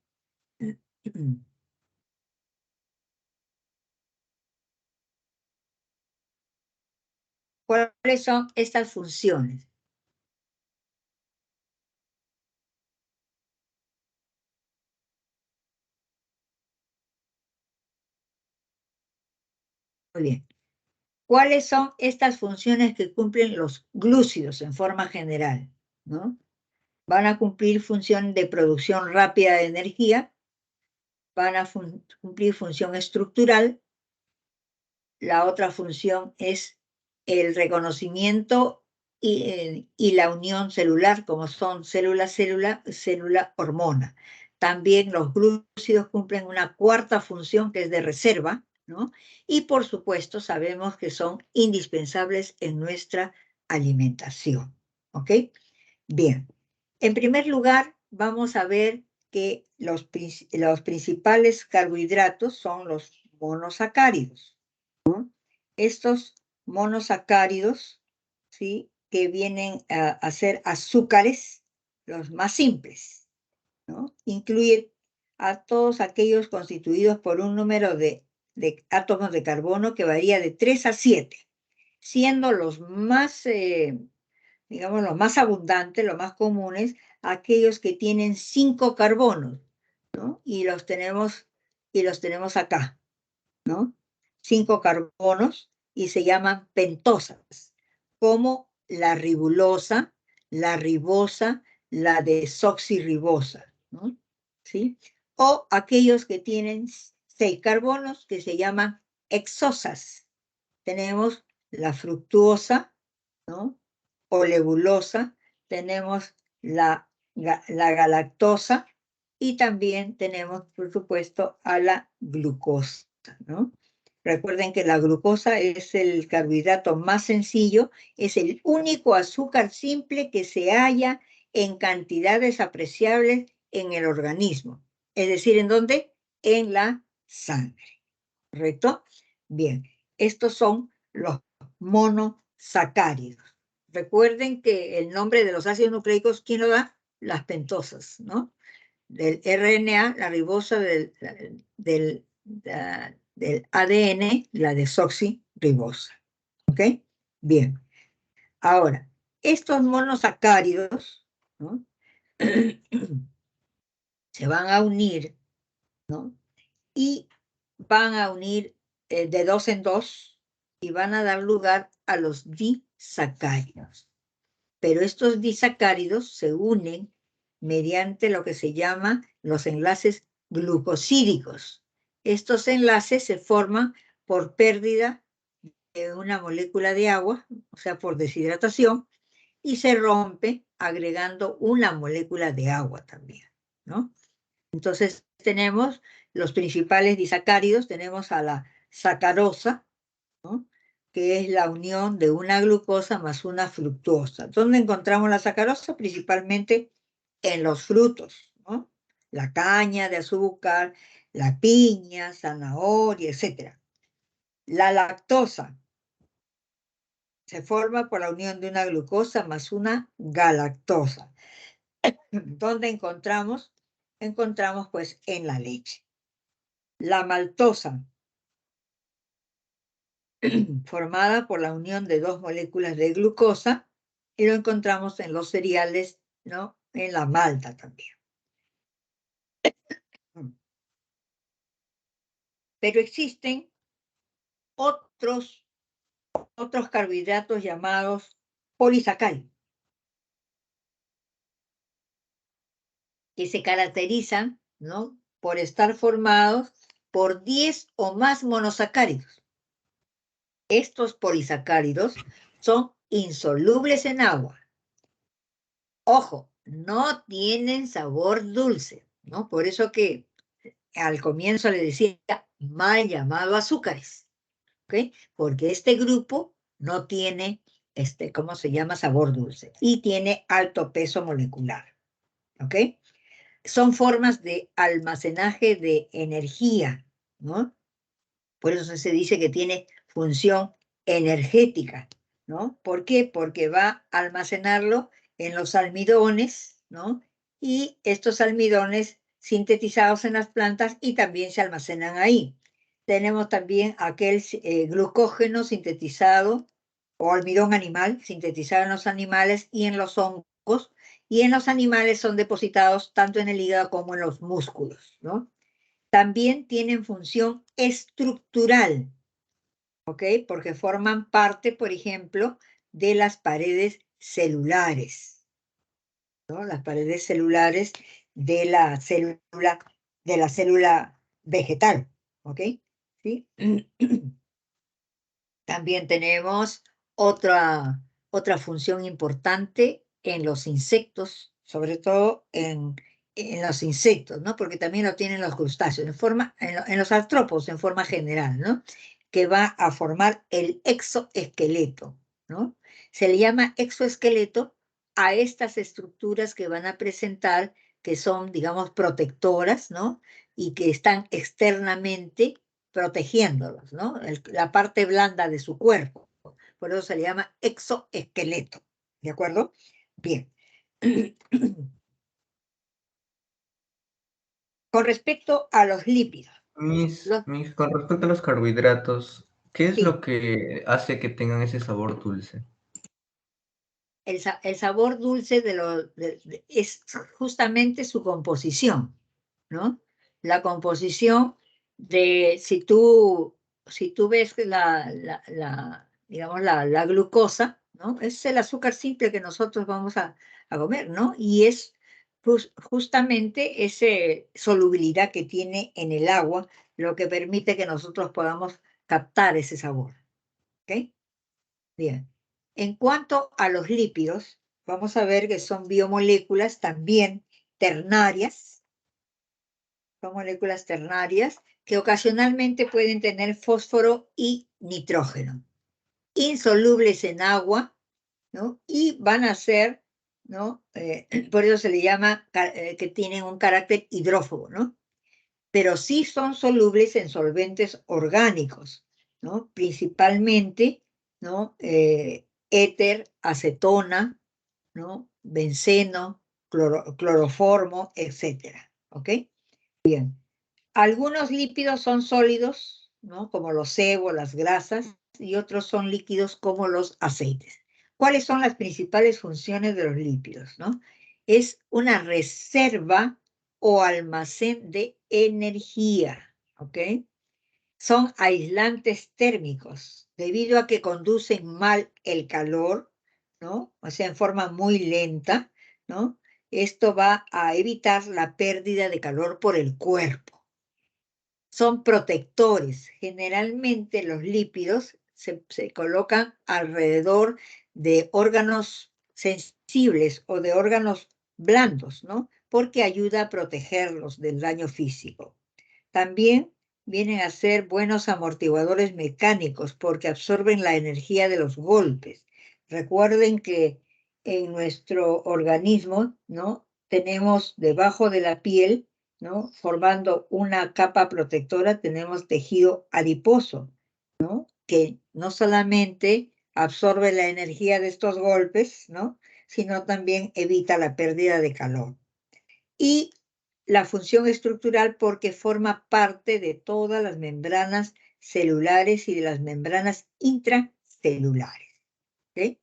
[SPEAKER 1] ¿Cuáles son estas funciones? Muy bien. ¿Cuáles son estas funciones que cumplen los glúcidos en forma general? ¿No? Van a cumplir función de producción rápida de energía, van a cumplir función estructural. La otra función es el reconocimiento y la unión celular, como son célula-célula, célula-hormona. También los glúcidos cumplen una cuarta función que es de reserva, ¿no? Y por supuesto sabemos que son indispensables en nuestra alimentación, ¿ok? Bien, en primer lugar vamos a ver que los principales carbohidratos son los monosacáridos. Estos monosacáridos, ¿sí? Que vienen a ser azúcares, los más simples, ¿no? Incluyen a todos aquellos constituidos por un número de átomos de carbono que varía de 3 a 7, siendo los más, digamos, los más abundantes, los más comunes, aquellos que tienen 5 carbonos, ¿no? Y los tenemos acá, ¿no? 5 carbonos y se llaman pentosas, como la ribulosa, la ribosa, la desoxirribosa, ¿no? ¿Sí? O aquellos que tienen 6 carbonos que se llaman hexosas. Tenemos la fructuosa, ¿no? O lebulosa, tenemos la galactosa y también tenemos, por supuesto, a la glucosa, ¿no? Recuerden que la glucosa es el carbohidrato más sencillo, es el único azúcar simple que se halla en cantidades apreciables en el organismo. Es decir, ¿en dónde? En la sangre, ¿correcto? Bien, estos son los monosacáridos. Recuerden que el nombre de los ácidos nucleicos, ¿quién lo da? Las pentosas, ¿no? Del RNA, la ribosa del ADN, la desoxirribosa. ¿Ok? Bien. Ahora, estos monosacáridos, ¿no? Se van a unir, ¿no? Y van a unir de 2 en 2 y van a dar lugar a los disacáridos. Pero estos disacáridos se unen mediante lo que se llama los enlaces glucosídicos. Estos enlaces se forman por pérdida de una molécula de agua, o sea, por deshidratación, y se rompe agregando una molécula de agua también, ¿no? Entonces tenemos los principales disacáridos, tenemos a la sacarosa, ¿no? Que es la unión de una glucosa más una fructosa. ¿Dónde encontramos la sacarosa? Principalmente en los frutos, ¿no? La caña de azúcar, la piña, zanahoria, etc. La lactosa se forma por la unión de una glucosa más una galactosa. ¿Dónde encontramos? Encontramos pues en la leche. La maltosa, formada por la unión de dos moléculas de glucosa, y lo encontramos en los cereales, ¿no? En la malta también. Pero existen otros carbohidratos llamados polisacáridos, que se caracterizan, ¿no?, por estar formados por 10 o más monosacáridos. Estos polisacáridos son insolubles en agua. Ojo, no tienen sabor dulce, ¿no? Por eso que al comienzo le decía mal llamado azúcares, ¿ok? Porque este grupo no tiene, ¿cómo se llama? Sabor dulce y tiene alto peso molecular, ¿ok? Son formas de almacenaje de energía, ¿no? Por eso se dice que tiene función energética, ¿no? ¿Por qué? Porque va a almacenarlo en los almidones, ¿no? Y estos almidones sintetizados en las plantas y también se almacenan ahí. Tenemos también aquel glucógeno sintetizado o almidón animal sintetizado en los animales y en los hongos, y en los animales son depositados tanto en el hígado como en los músculos, ¿no? También tienen función estructural, ¿ok? Porque forman parte, por ejemplo, de las paredes celulares, ¿no? Las paredes celulares de la célula vegetal, ¿ok? ¿Sí? También tenemos otra función importante en los insectos, sobre todo en los insectos, ¿no? Porque también lo tienen los crustáceos, en los artrópodos en forma general, ¿no? Que va a formar el exoesqueleto, ¿no? Se le llama exoesqueleto a estas estructuras que van a presentar, que son, digamos, protectoras, ¿no? Y que están externamente protegiéndolos, ¿no? La parte blanda de su cuerpo. Por eso se le llama exoesqueleto, ¿de acuerdo? Bien. Con respecto a los lípidos.
[SPEAKER 3] Con respecto a los carbohidratos, ¿qué es
[SPEAKER 1] Sí,
[SPEAKER 3] lo que hace que tengan ese sabor dulce?
[SPEAKER 1] el sabor dulce es justamente su composición, ¿no? La composición de, si tú ves digamos, la glucosa, ¿no? Es el azúcar simple que nosotros vamos a comer, ¿no? Y es justamente esa solubilidad que tiene en el agua lo que permite que nosotros podamos captar ese sabor, ¿ok? Bien. En cuanto a los lípidos, vamos a ver que son biomoléculas también ternarias. Son moléculas ternarias que ocasionalmente pueden tener fósforo y nitrógeno, insolubles en agua, ¿no? Y van a ser, ¿no? Por eso se le llama que tienen un carácter hidrófobo, ¿no? Pero sí son solubles en solventes orgánicos, ¿no? Principalmente, ¿no? Éter, acetona, ¿no? Benceno, cloroformo, etcétera, ¿ok? Bien. Algunos lípidos son sólidos, ¿no? Como los sebos, las grasas, y otros son líquidos como los aceites. ¿Cuáles son las principales funciones de los lípidos, no? Es una reserva o almacén de energía, ¿ok? Son aislantes térmicos, debido a que conducen mal el calor, ¿no? O sea, en forma muy lenta, ¿no? Esto va a evitar la pérdida de calor por el cuerpo. Son protectores. Generalmente los lípidos se colocan alrededor de órganos sensibles o de órganos blandos, ¿no? Porque ayuda a protegerlos del daño físico. También vienen a ser buenos amortiguadores mecánicos porque absorben la energía de los golpes. Recuerden que en nuestro organismo, ¿no? Tenemos debajo de la piel ¿no? Formando una capa protectora, tenemos tejido adiposo, ¿no? Que no solamente absorbe la energía de estos golpes, ¿no? Sino también evita la pérdida de calor. Y la función estructural porque forma parte de todas las membranas celulares y de las membranas intracelulares. ¿Okay?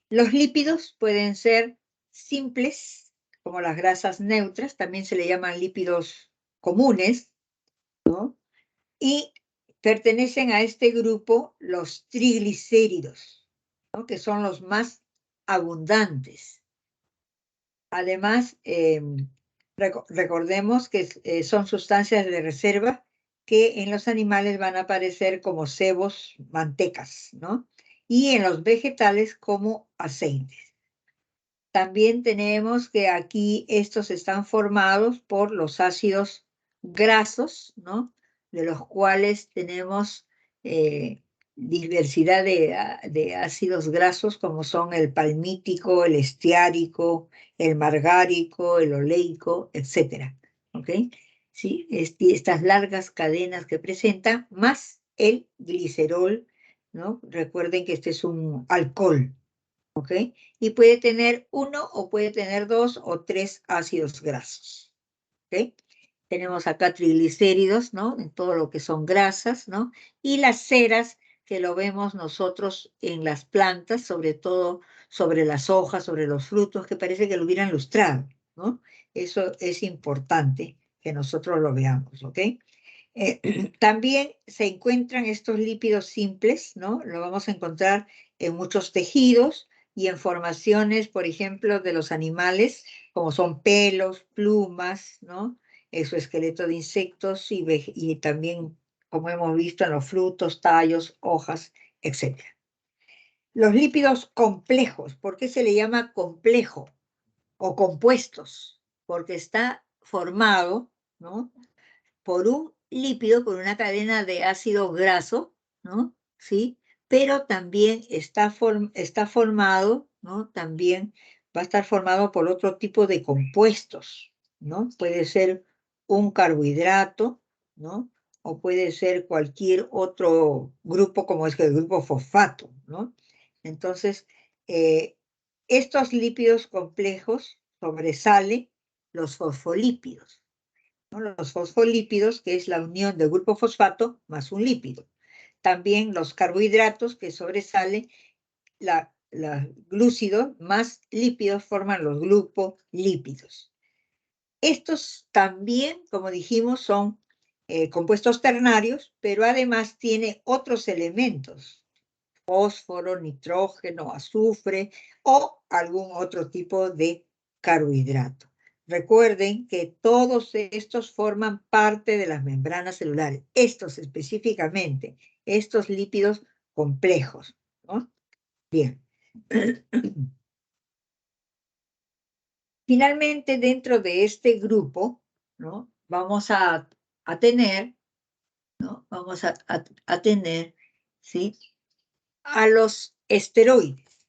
[SPEAKER 1] Los lípidos pueden ser simples, como las grasas neutras, también se le llaman lípidos comunes, ¿no? Y pertenecen a este grupo los triglicéridos, ¿no? Que son los más abundantes. Además, recordemos que son sustancias de reserva que en los animales van a aparecer como sebos, mantecas, ¿no? Y en los vegetales como aceites. También tenemos que aquí estos están formados por los ácidos grasos, ¿no? De los cuales tenemos diversidad de ácidos grasos como son el palmítico, el estiárico, el margárico, el oleico, etcétera. ¿Ok? ¿Sí? Estas largas cadenas que presentan, más el glicerol, ¿no? Recuerden que este es un alcohol, ¿ok? Y puede tener uno o puede tener dos o tres ácidos grasos, ¿ok? Tenemos acá triglicéridos, ¿no? En todo lo que son grasas, ¿no? Y las ceras, que lo vemos nosotros en las plantas, sobre todo sobre las hojas, sobre los frutos, que parece que lo hubieran lustrado, ¿no? Eso es importante que nosotros lo veamos, ¿ok? También se encuentran estos lípidos simples, ¿no? Lo vamos a encontrar en muchos tejidos y en formaciones, por ejemplo, de los animales, como son pelos, plumas, ¿no? Exoesqueleto de insectos y también, como hemos visto, en los frutos, tallos, hojas, etc. Los lípidos complejos, ¿por qué se le llama complejo o compuestos? Porque está formado, ¿no? Por un lípido, por una cadena de ácido graso, ¿no? ¿Sí? Pero también está formado, ¿no? También va a estar formado por otro tipo de compuestos, ¿no? Puede ser un carbohidrato, ¿no? O puede ser cualquier otro grupo, como es el grupo fosfato, ¿no? Entonces, estos lípidos complejos sobresalen los fosfolípidos, ¿no? Los fosfolípidos, que es la unión del grupo fosfato más un lípido. También los carbohidratos, que sobresale la glúcidos más lípidos, forman los glucolípidos. Estos también, como dijimos, son compuestos ternarios, pero además tiene otros elementos: fósforo, nitrógeno, azufre o algún otro tipo de carbohidrato. Recuerden que todos estos forman parte de las membranas celulares, estos específicamente, estos lípidos complejos, ¿no? Bien. Finalmente, dentro de este grupo, ¿no? Vamos a tener, ¿no? Vamos a tener, ¿sí? A los esteroides.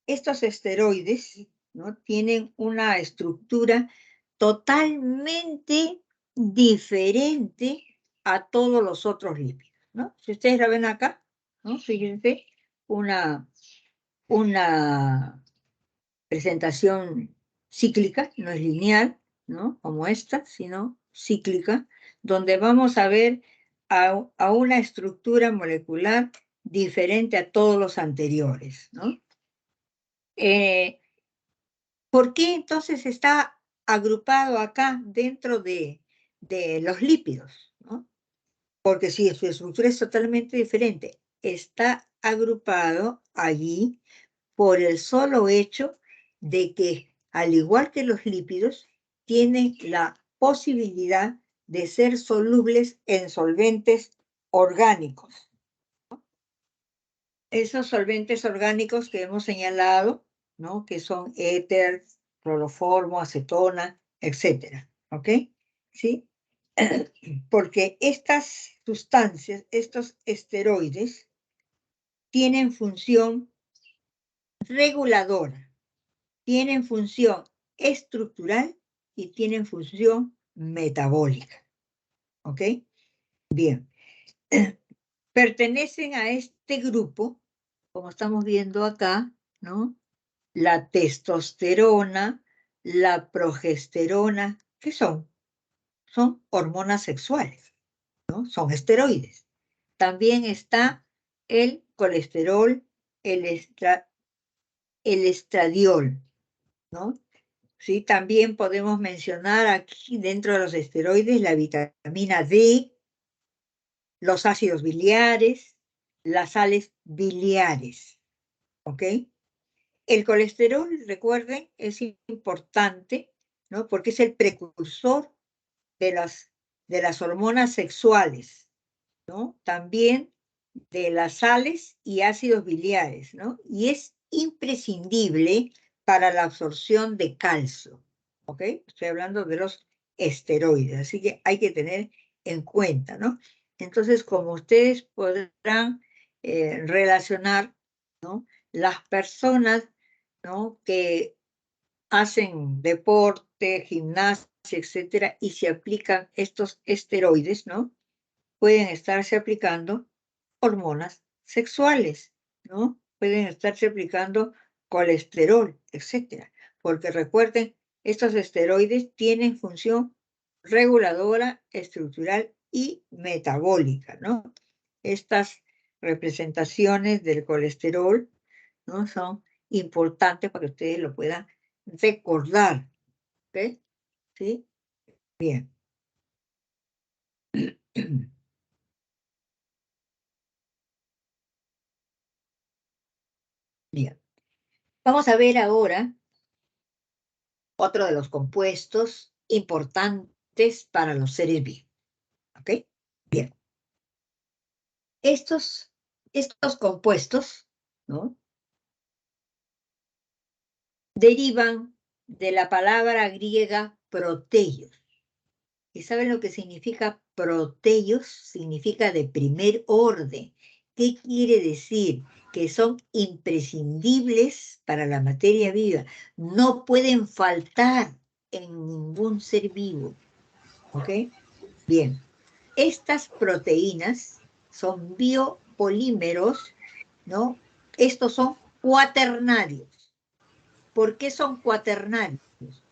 [SPEAKER 1] Estos esteroides, ¿no? Tienen una estructura totalmente diferente a todos los otros lípidos, ¿no? Si ustedes la ven acá, ¿no? Fíjense, una presentación cíclica, no es lineal, ¿no? Como esta, sino cíclica, donde vamos a ver a una estructura molecular diferente a todos los anteriores, ¿no? ¿Por qué entonces está agrupado acá dentro de los lípidos, ¿no? Porque si su estructura es totalmente diferente, está agrupado allí por el solo hecho de que, al igual que los lípidos, tienen la posibilidad de ser solubles en solventes orgánicos. Esos solventes orgánicos que hemos señalado, ¿no? Que son éter, cloroformo, acetona, etcétera, ¿ok? ¿Sí? Porque estas sustancias, estos esteroides, tienen función reguladora, tienen función estructural y tienen función metabólica. ¿Ok? Bien. Pertenecen a este grupo, como estamos viendo acá, ¿no? La testosterona, la progesterona, ¿qué son? Son hormonas sexuales, ¿no? Son esteroides. También está el colesterol, el estradiol, ¿no? Sí, también podemos mencionar aquí dentro de los esteroides la vitamina D, los ácidos biliares, las sales biliares, ¿ok? El colesterol, recuerden, es importante, ¿no? Porque es el precursor de las hormonas sexuales, ¿no? También de las sales y ácidos biliares, ¿no? Y es imprescindible para la absorción de calcio, ¿ok? Estoy hablando de los esteroides, así que hay que tener en cuenta, ¿no? Entonces, como ustedes podrán relacionar, ¿no? Las personas, ¿no? Que hacen deporte, gimnasia, etcétera, y se aplican estos esteroides, ¿no? Pueden estarse aplicando hormonas sexuales, ¿no? Pueden estarse aplicando colesterol, etcétera. Porque recuerden, estos esteroides tienen función reguladora, estructural y metabólica, ¿no? Estas representaciones del colesterol, ¿no? Son importantes para que ustedes lo puedan recordar, ¿ok? ¿Sí? Bien. Bien. Vamos a ver ahora otro de los compuestos importantes para los seres vivos. ¿Ok? Bien. Estos compuestos, ¿no? Derivan de la palabra griega proteios. ¿Y saben lo que significa proteios? Significa de primer orden. ¿Qué quiere decir? Que son imprescindibles para la materia viva. No pueden faltar en ningún ser vivo. ¿Ok? Bien. Estas proteínas son biopolímeros, ¿no? Estos son cuaternarios. ¿Por qué son cuaternarios?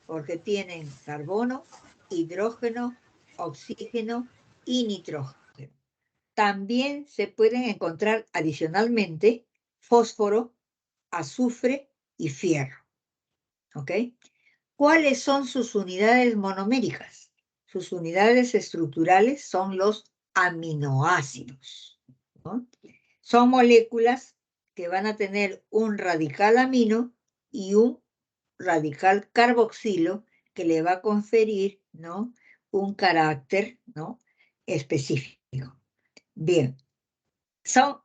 [SPEAKER 1] Porque tienen carbono, hidrógeno, oxígeno y nitrógeno. También se pueden encontrar adicionalmente fósforo, azufre y fierro. ¿Ok? ¿Cuáles son sus unidades monoméricas? Sus unidades estructurales son los aminoácidos, ¿no? Son moléculas que van a tener un radical amino y un radical carboxilo que le va a conferir, ¿no? Un carácter, ¿no? Específico. Bien, son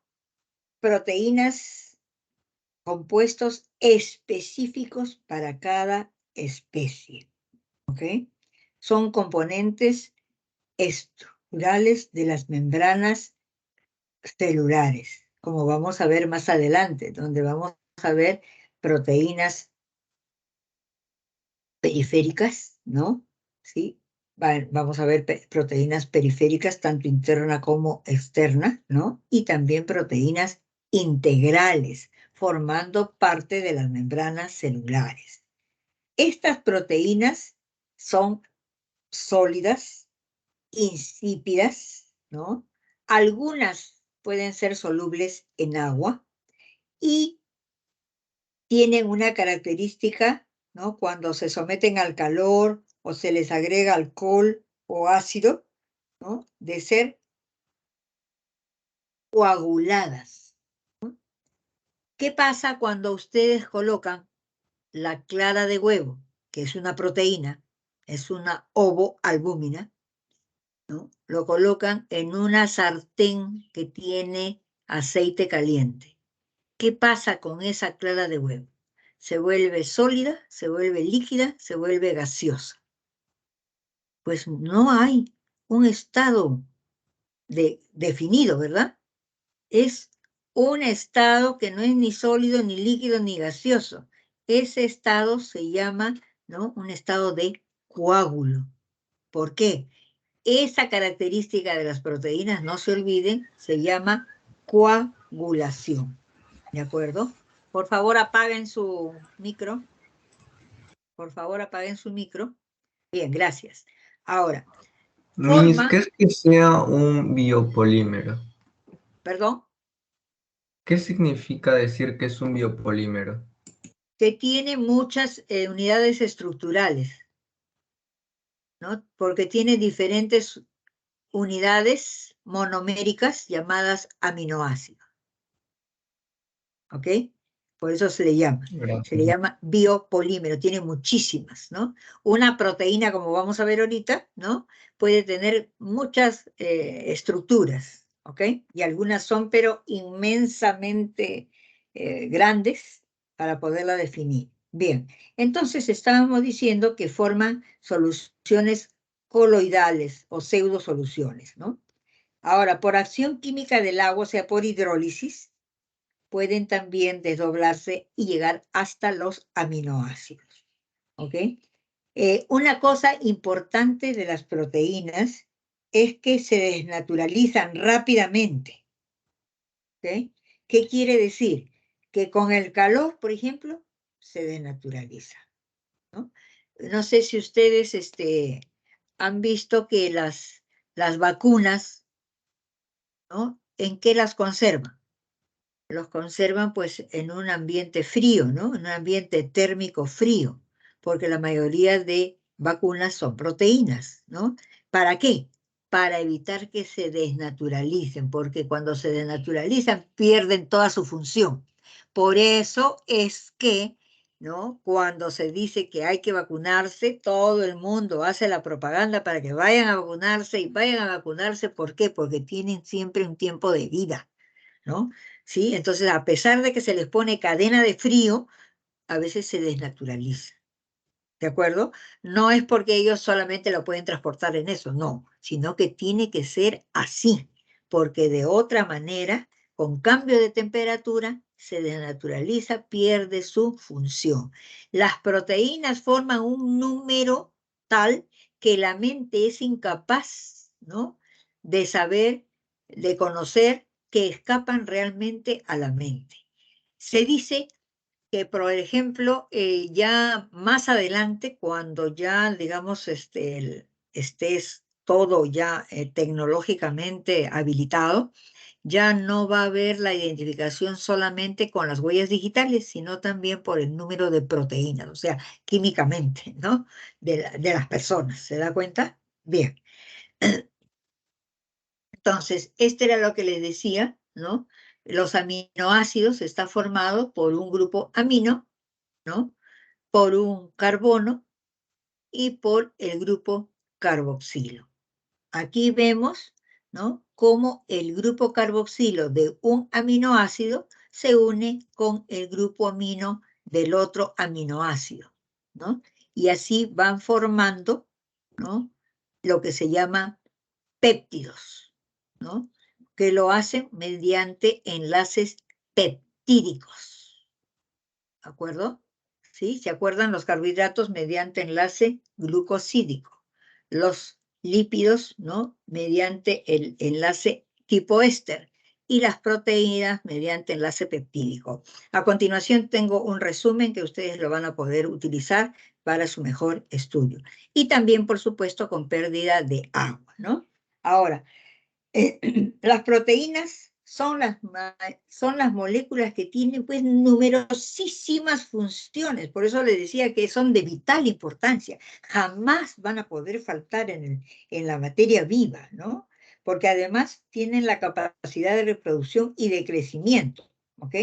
[SPEAKER 1] proteínas, compuestos específicos para cada especie, ¿ok? Son componentes estructurales de las membranas celulares, como vamos a ver más adelante, donde vamos a ver proteínas periféricas, ¿no? ¿Sí? Vamos a ver proteínas periféricas, tanto interna como externa, ¿no? Y también proteínas integrales, formando parte de las membranas celulares. Estas proteínas son sólidas, insípidas, ¿no? Algunas pueden ser solubles en agua y tienen una característica, ¿no? Cuando se someten al calor o se les agrega alcohol o ácido, ¿no? De ser coaguladas. ¿No? ¿Qué pasa cuando ustedes colocan la clara de huevo, que es una proteína, es una ovoalbúmina, ¿no? Lo colocan en una sartén que tiene aceite caliente? ¿Qué pasa con esa clara de huevo? Se vuelve sólida, se vuelve líquida, se vuelve gaseosa. Pues no hay un estado definido, ¿verdad? Es un estado que no es ni sólido, ni líquido, ni gaseoso. Ese estado se llama, ¿no? Un estado de coágulo. ¿Por qué? Esa característica de las proteínas, no se olviden, se llama coagulación. ¿De acuerdo? Por favor, apaguen su micro. Por favor, apaguen su micro. Bien, gracias. Ahora,
[SPEAKER 3] Miss, ¿qué
[SPEAKER 1] forman,
[SPEAKER 3] es que sea un biopolímero?
[SPEAKER 1] perdón,
[SPEAKER 3] ¿Qué significa decir que es un biopolímero?
[SPEAKER 1] que tiene muchas unidades estructurales, ¿no? Porque tiene diferentes unidades monoméricas llamadas aminoácidos. ¿Ok? Por eso se le
[SPEAKER 3] Gracias.
[SPEAKER 1] llama biopolímero, tiene muchísimas, ¿no? Una proteína, como vamos a ver ahorita, ¿no? Puede tener muchas estructuras, ¿ok? Y algunas son, pero inmensamente grandes para poderla definir. Bien, entonces estábamos diciendo que forman soluciones coloidales o pseudosoluciones, ¿no? Ahora, por acción química del agua, o sea, por hidrólisis, pueden también desdoblarse y llegar hasta los aminoácidos. ¿Ok? Una cosa importante de las proteínas es que se desnaturalizan rápidamente. ¿Ok? ¿Qué quiere decir? Que con el calor, por ejemplo, se desnaturaliza. ¿No? No sé si ustedes han visto que las vacunas, ¿no? ¿En qué las conservan? Los conservan pues en un ambiente frío, ¿no? En un ambiente térmico frío, porque la mayoría de vacunas son proteínas, ¿no? ¿Para qué? Para evitar que se desnaturalicen, porque cuando se desnaturalizan pierden toda su función. Por eso es que, ¿no? Cuando se dice que hay que vacunarse, todo el mundo hace la propaganda para que vayan a vacunarse y vayan a vacunarse. ¿Por qué? Porque tienen siempre un tiempo de vida, ¿no? ¿Sí? Entonces, a pesar de que se les pone cadena de frío, a veces se desnaturaliza. ¿De acuerdo? No es porque ellos solamente lo pueden transportar en eso, no, sino que tiene que ser así, porque de otra manera, con cambio de temperatura, se desnaturaliza, pierde su función. Las proteínas forman un número tal que la mente es incapaz, ¿no?, de saber, de conocer, que escapan realmente a la mente. Se dice que, por ejemplo, ya más adelante, cuando ya, digamos, estés todo ya tecnológicamente habilitado, ya no va a haber la identificación solamente con las huellas digitales, sino también por el número de proteínas, o sea, químicamente, ¿no? De las personas, ¿se da cuenta? Bien. Entonces, era lo que les decía, ¿no? Los aminoácidos está formado por un grupo amino, ¿no?, por un carbono y por el grupo carboxilo. Aquí vemos, ¿no?, cómo el grupo carboxilo de un aminoácido se une con el grupo amino del otro aminoácido, ¿no? Y así van formando, ¿no?, lo que se llama péptidos, ¿no?, que lo hacen mediante enlaces peptídicos. ¿De acuerdo? ¿Sí? ¿Se acuerdan? Los carbohidratos mediante enlace glucosídico. Los lípidos, ¿no?, mediante el enlace tipo éster. Y las proteínas mediante enlace peptídico. A continuación tengo un resumen que ustedes lo van a poder utilizar para su mejor estudio. Y también, por supuesto, con pérdida de agua, ¿no? Ahora, las proteínas son las moléculas que tienen pues numerosísimas funciones. Por eso les decía que son de vital importancia. Jamás van a poder faltar en la materia viva, ¿no? Porque además tienen la capacidad de reproducción y de crecimiento. ¿Ok?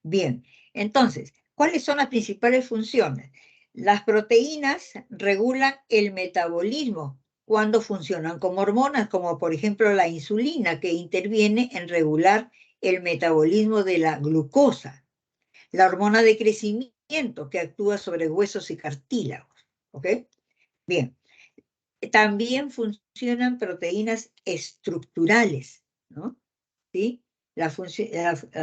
[SPEAKER 1] Bien, entonces, ¿cuáles son las principales funciones? Las proteínas regulan el metabolismo cuando funcionan como hormonas, como por ejemplo la insulina, que interviene en regular el metabolismo de la glucosa, la hormona de crecimiento, que actúa sobre huesos y cartílagos. ¿Ok? Bien. También funcionan proteínas estructurales, ¿no? ¿Sí? Las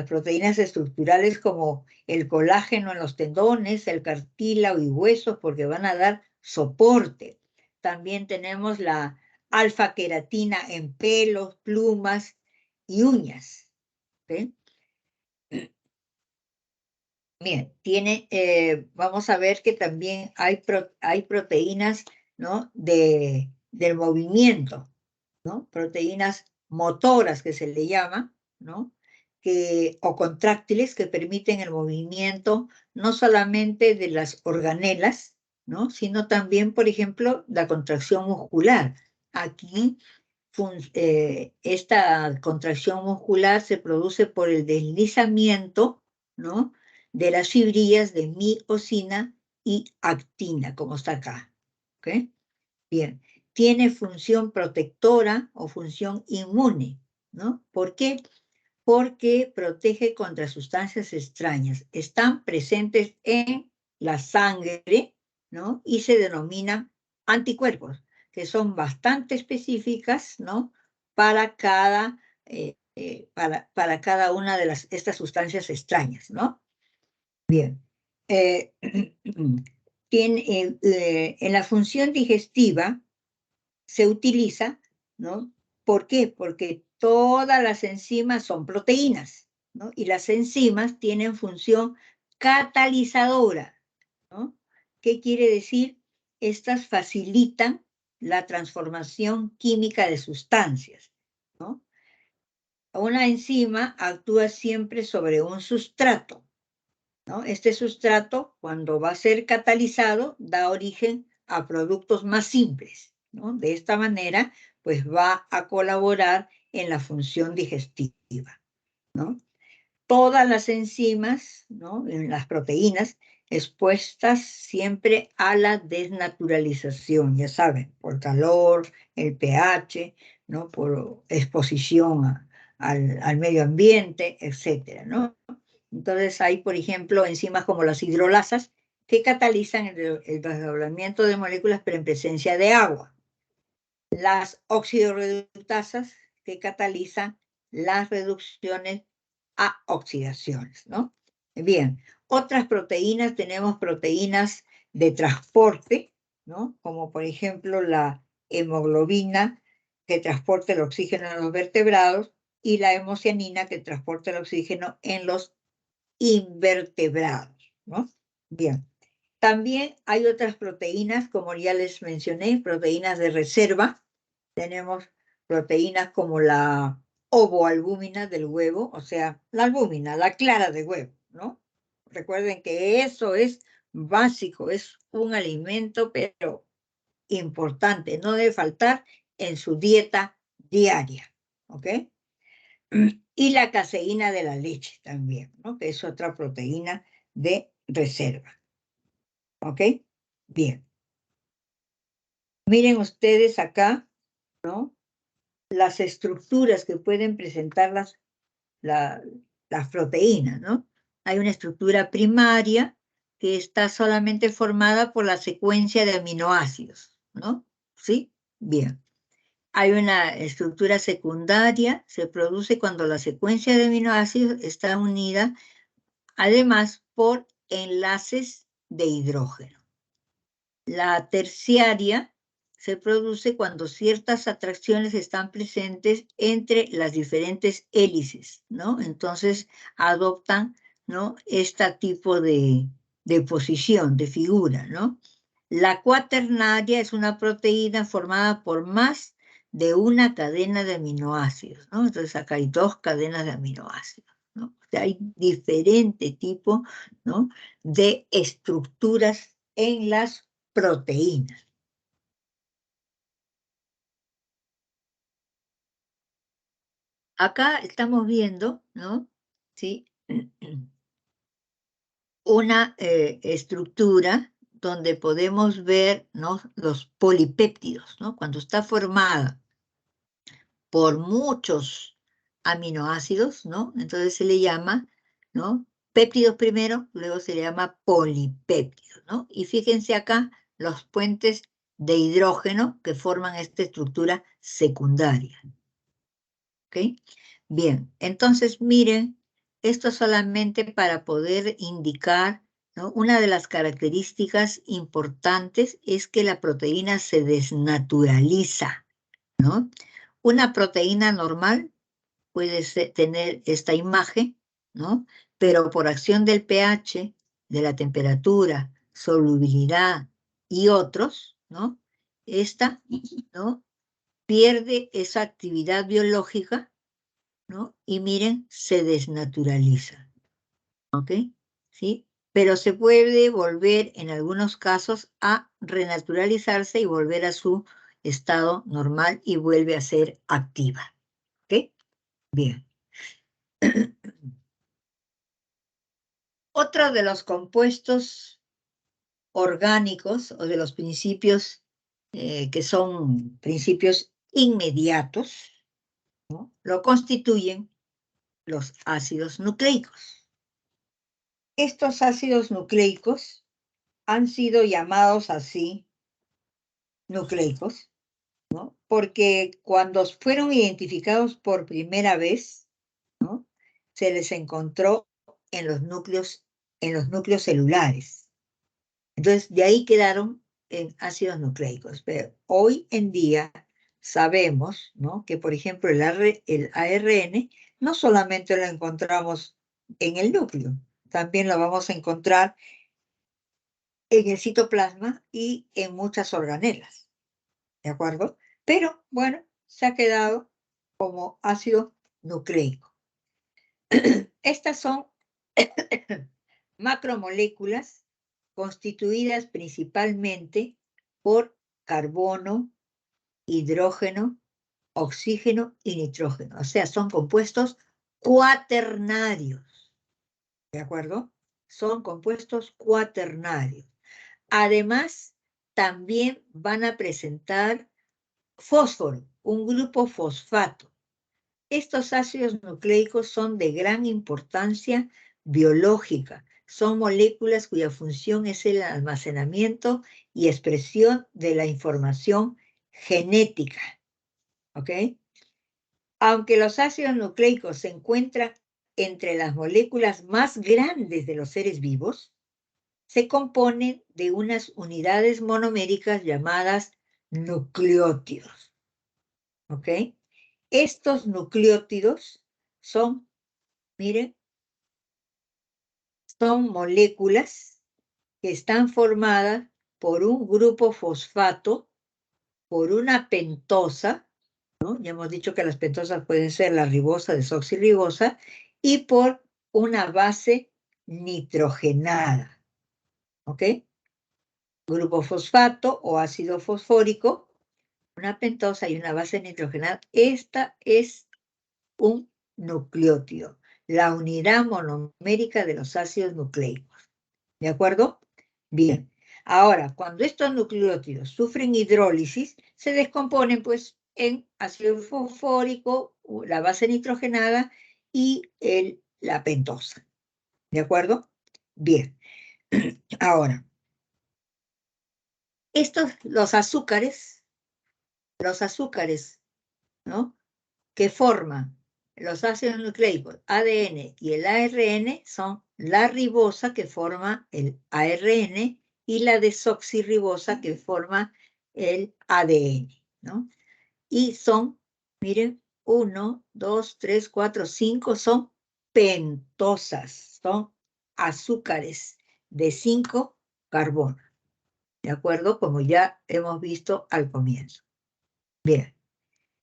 [SPEAKER 1] proteínas estructurales como el colágeno en los tendones, el cartílago y huesos, porque van a dar soporte. también tenemos la alfa-queratina en pelos, plumas y uñas. ¿Okay? Bien, vamos a ver que también hay proteínas, ¿no? del movimiento, ¿no? Proteínas motoras que se le llama, ¿no? O contráctiles que permiten el movimiento no solamente de las organelas, ¿no? Sino también, por ejemplo, la contracción muscular. Aquí esta contracción muscular se produce por el deslizamiento, ¿no? de las fibrillas de miosina y actina, como está acá. ¿Ok? Bien. Tiene función protectora o función inmune, ¿no? ¿Por qué? Porque protege contra sustancias extrañas. Están presentes en la sangre, ¿no? Y se denominan anticuerpos, que son bastante específicas, ¿no? Para cada, para cada una de estas sustancias extrañas, ¿no? Bien. En la función digestiva se utiliza, ¿no? ¿Por qué? Porque todas las enzimas son proteínas, ¿no? Y las enzimas tienen función catalizadora, ¿no? ¿Qué quiere decir? Estas facilitan la transformación química de sustancias, ¿no? Una enzima actúa siempre sobre un sustrato, ¿no? Este sustrato, cuando va a ser catalizado, da origen a productos más simples, ¿no? De esta manera, pues va a colaborar en la función digestiva, ¿no? Todas las enzimas, ¿no? En las proteínas, expuestas siempre a la desnaturalización, ya saben, por calor, el pH, ¿no? Por exposición al medio ambiente, etcétera, ¿no? Entonces hay, por ejemplo, enzimas como las hidrolasas que catalizan el desdoblamiento de moléculas, pero en presencia de agua. Las oxidorreductasas que catalizan las reducciones a oxidaciones, ¿no? Bien, otras proteínas, tenemos proteínas de transporte, ¿no? Como por ejemplo la hemoglobina, que transporta el oxígeno en los vertebrados, y la hemocianina, que transporta el oxígeno en los invertebrados, ¿no? Bien. También hay otras proteínas, como ya les mencioné, proteínas de reserva. Tenemos proteínas como la ovoalbúmina del huevo, o sea, la albúmina, la clara de huevo, ¿no? Recuerden que eso es básico, es un alimento, pero importante, no debe faltar en su dieta diaria, ¿ok? Y la caseína de la leche también, ¿no? Que es otra proteína de reserva. ¿Ok? Bien. Miren ustedes acá, ¿no? Las estructuras que pueden presentar las proteínas, ¿no? Hay una estructura primaria que está solamente formada por la secuencia de aminoácidos, ¿no? ¿Sí? Bien. Hay una estructura secundaria, se produce cuando la secuencia de aminoácidos está unida, además, por enlaces de hidrógeno. La terciaria se produce cuando ciertas atracciones están presentes entre las diferentes hélices, ¿no? Entonces adoptan, ¿no? Este tipo de posición, de figura, ¿no? La cuaternaria es una proteína formada por más de una cadena de aminoácidos, ¿no? Entonces acá hay 2 cadenas de aminoácidos, ¿no? O sea, hay diferente tipo, ¿no? de estructuras en las proteínas. Acá estamos viendo, ¿no? ¿Sí? Una estructura donde podemos ver, ¿no? Los polipéptidos, ¿no? Cuando está formada por muchos aminoácidos, ¿no? Entonces se le llama, ¿no? Péptidos primero, luego se le llama polipéptidos, ¿no? Y fíjense acá los puentes de hidrógeno que forman esta estructura secundaria. ¿Ok? Bien, entonces miren, esto solamente para poder indicar ¿no? Una de las características importantes es que la proteína se desnaturaliza, ¿no? Una proteína normal puede tener esta imagen, ¿no? Pero por acción del pH, de la temperatura, solubilidad y otros, ¿no? Esta, ¿no? Pierde esa actividad biológica, ¿no? Y miren, se desnaturaliza, ¿ok? ¿Sí? Pero se puede volver en algunos casos a renaturalizarse y volver a su estado normal y vuelve a ser activa, ¿ok? Bien. Otro de los compuestos orgánicos o de los principios que son principios inmediatos, ¿no? Lo constituyen los ácidos nucleicos. Estos ácidos nucleicos han sido llamados así nucleicos, ¿no? Porque cuando fueron identificados por primera vez, ¿no? Se les encontró en los núcleos celulares. Entonces, de ahí quedaron en ácidos nucleicos. Pero hoy en día sabemos, ¿no? Que, por ejemplo, el ARN no solamente lo encontramos en el núcleo, también lo vamos a encontrar en el citoplasma y en muchas organelas, ¿de acuerdo? Pero, bueno, se ha quedado como ácido nucleico. Estas son macromoléculas constituidas principalmente por carbono, hidrógeno, oxígeno y nitrógeno. O sea, son compuestos cuaternarios. ¿De acuerdo? Son compuestos cuaternarios. Además, también van a presentar fósforo, un grupo fosfato. Estos ácidos nucleicos son de gran importancia biológica. Son moléculas cuya función es el almacenamiento y expresión de la información genética. ¿Ok? Aunque los ácidos nucleicos se encuentran entre las moléculas más grandes de los seres vivos, se componen de unas unidades monoméricas llamadas nucleótidos. ¿Ok? Estos nucleótidos son, miren, son moléculas que están formadas por un grupo fosfato, por una pentosa, ¿no? Ya hemos dicho que las pentosas pueden ser la ribosa, desoxirribosa, y por una base nitrogenada. ¿Ok? Grupo fosfato o ácido fosfórico, una pentosa y una base nitrogenada. Esta es un nucleótido, la unidad monomérica de los ácidos nucleicos. ¿De acuerdo? Bien. Ahora, cuando estos nucleótidos sufren hidrólisis, se descomponen pues en ácido fosfórico, la base nitrogenada y la pentosa. ¿De acuerdo? Bien. Ahora, los azúcares, ¿no? Que forman los ácidos nucleicos ADN y el ARN son la ribosa que forma el ARN y la desoxirribosa que forma el ADN, ¿no? Y son, miren, 1, 2, 3, 4, 5, son pentosas, son azúcares de 5 carbonos, ¿de acuerdo? Como ya hemos visto al comienzo. Bien.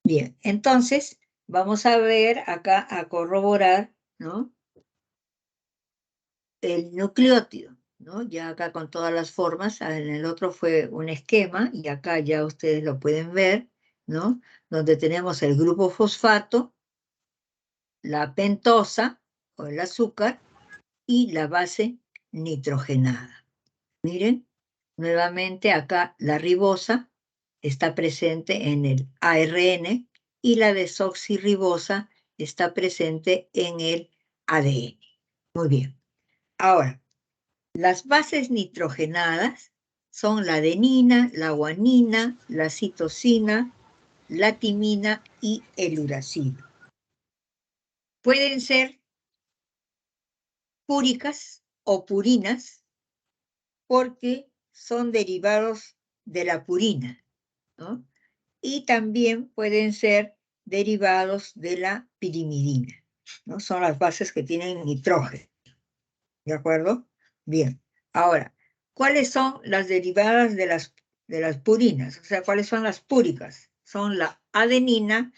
[SPEAKER 1] Bien, entonces vamos a ver acá, a corroborar, ¿no? El nucleótido, ¿no? Ya acá con todas las formas, en el otro fue un esquema y acá ya ustedes lo pueden ver, ¿no? Donde tenemos el grupo fosfato, la pentosa o el azúcar y la base nitrogenada. Miren, nuevamente acá la ribosa está presente en el ARN y la desoxirribosa está presente en el ADN. Muy bien. Ahora, las bases nitrogenadas son la adenina, la guanina, la citosina, la timina y el uracilo. Pueden ser púricas o purinas, porque son derivados de la purina, ¿no? Y también pueden ser derivados de la pirimidina, ¿no? Son las bases que tienen nitrógeno, ¿de acuerdo? Bien, ahora, ¿cuáles son las derivadas de las purinas? O sea, ¿cuáles son las púricas? Son la adenina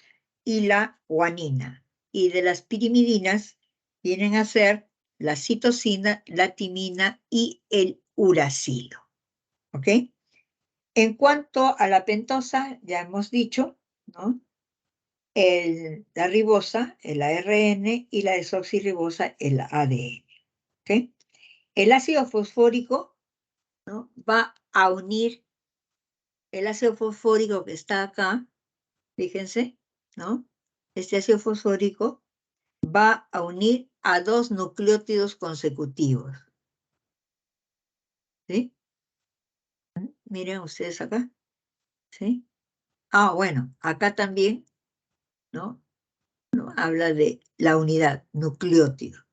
[SPEAKER 1] y la guanina. Y de las pirimidinas vienen a ser la citosina, la timina y el uracilo, ¿ok? En cuanto a la pentosa, ya hemos dicho, ¿no? La ribosa, el ARN, y la desoxirribosa, el ADN, ¿ok? El ácido fosfórico, ¿no? Va a unir el ácido fosfórico que está acá, fíjense, ¿no? Este ácido fosfórico va a unir a dos nucleótidos consecutivos, ¿sí? Miren ustedes acá, ¿sí? Ah, bueno, acá también, ¿no? Habla de la unidad, nucleótido.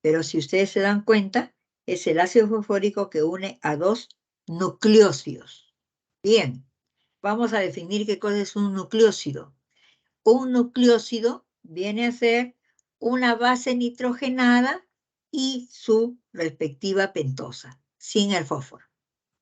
[SPEAKER 1] Pero si ustedes se dan cuenta, es el ácido fosfórico que une a dos nucleósidos. Bien, vamos a definir qué cosa es un nucleósido. Un nucleósido viene a ser una base nitrogenada y su respectiva pentosa, sin el fósforo.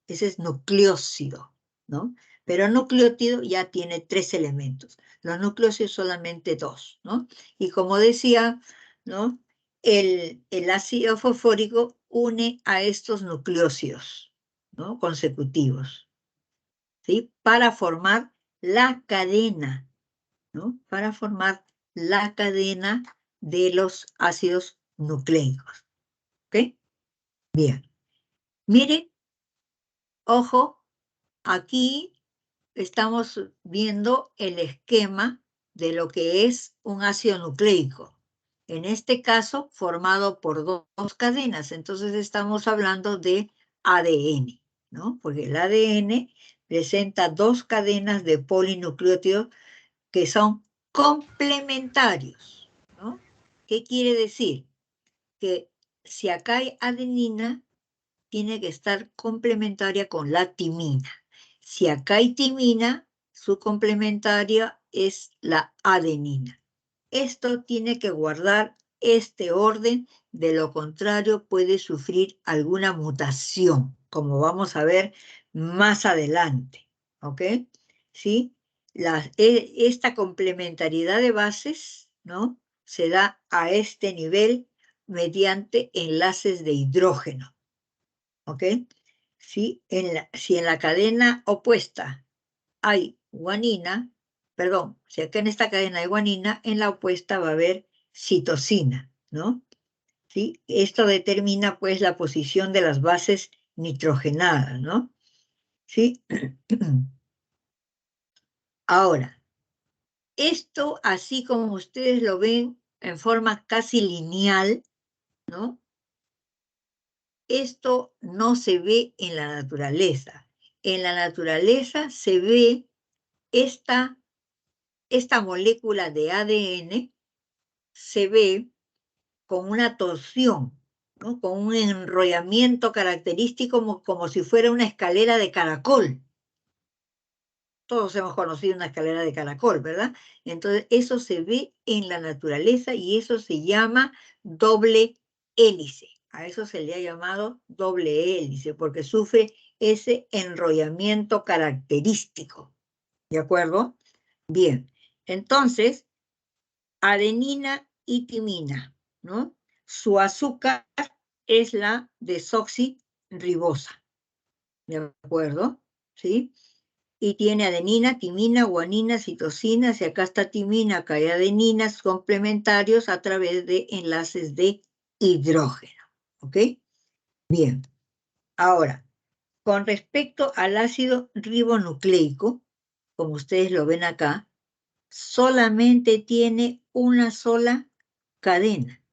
[SPEAKER 1] Ese es nucleósido, ¿no? Pero nucleótido ya tiene 3 elementos. Los nucleósidos solamente 2, ¿no? Y como decía, ¿no? El ácido fosfórico une a estos nucleósidos, ¿no? Consecutivos, ¿sí? Para formar la cadena, ¿no? Para formar la cadena de los ácidos nucleicos, ¿ok? Bien. Miren, ojo, aquí estamos viendo el esquema de lo que es un ácido nucleico. En este caso, formado por dos cadenas. Entonces estamos hablando de ADN, ¿no? Porque el ADN presenta 2 cadenas de polinucleótidos que son complementarios, ¿no? ¿Qué quiere decir? Que si acá hay adenina, tiene que estar complementaria con la timina. Si acá hay timina, su complementaria es la adenina. Esto tiene que guardar este orden, de lo contrario puede sufrir alguna mutación, como vamos a ver más adelante, ¿ok? ¿Sí? Esta complementariedad de bases, ¿no? Se da a este nivel mediante enlaces de hidrógeno. ¿Ok? Si en la cadena opuesta hay guanina, perdón, si acá en esta cadena hay guanina, en la opuesta va a haber citosina, ¿no? ¿Sí? Esto determina pues la posición de las bases nitrogenadas, ¿no? ¿Sí? Ahora, esto así como ustedes lo ven en forma casi lineal, ¿no? Esto no se ve en la naturaleza. En la naturaleza se ve esta molécula de ADN, se ve con una torsión, ¿no? Con un enrollamiento característico como si fuera una escalera de caracol. Todos hemos conocido una escalera de caracol, ¿verdad? Entonces, eso se ve en la naturaleza y eso se llama doble hélice. A eso se le ha llamado doble hélice porque sufre ese enrollamiento característico. ¿De acuerdo? Bien. Entonces, adenina y timina, ¿no? Su azúcar es la desoxirribosa. ¿De acuerdo? ¿Sí? Y tiene adenina, timina, guanina, citosina. Si acá está timina, acá hay adeninas complementarios a través de enlaces de hidrógeno. ¿Ok? Bien. Ahora, con respecto al ácido ribonucleico, como ustedes lo ven acá, solamente tiene una sola cadena,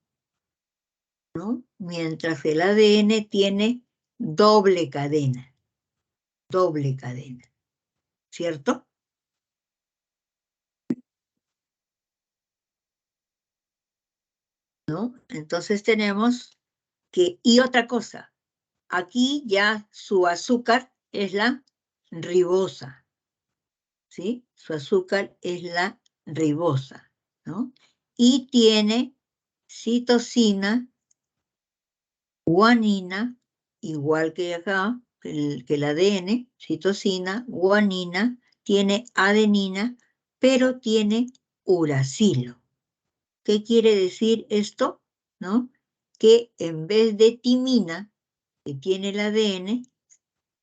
[SPEAKER 1] ¿no? Mientras el ADN tiene doble cadena, ¿cierto? ¿No? Entonces tenemos que, y otra cosa, aquí ya su azúcar es la ribosa, ¿sí? Su azúcar es la ribosa, ¿no? Y tiene citosina, guanina, igual que acá, que el ADN, citosina, guanina, tiene adenina, pero tiene uracilo. ¿Qué quiere decir esto? ¿No? Que en vez de timina, que tiene el ADN,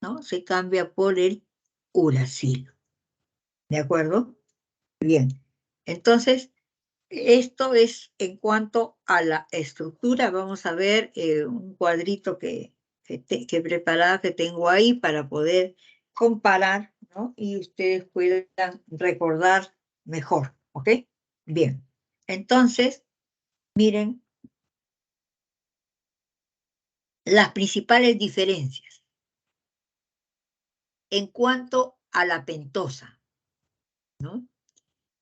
[SPEAKER 1] ¿no? Se cambia por el uracilo. ¿De acuerdo? Bien. Entonces, esto es en cuanto a la estructura. Vamos a ver un cuadrito que he preparado, que tengo ahí para poder comparar, ¿no? Y ustedes puedan recordar mejor, ¿ok? Bien. Entonces, miren las principales diferencias en cuanto a la pentosa, ¿no?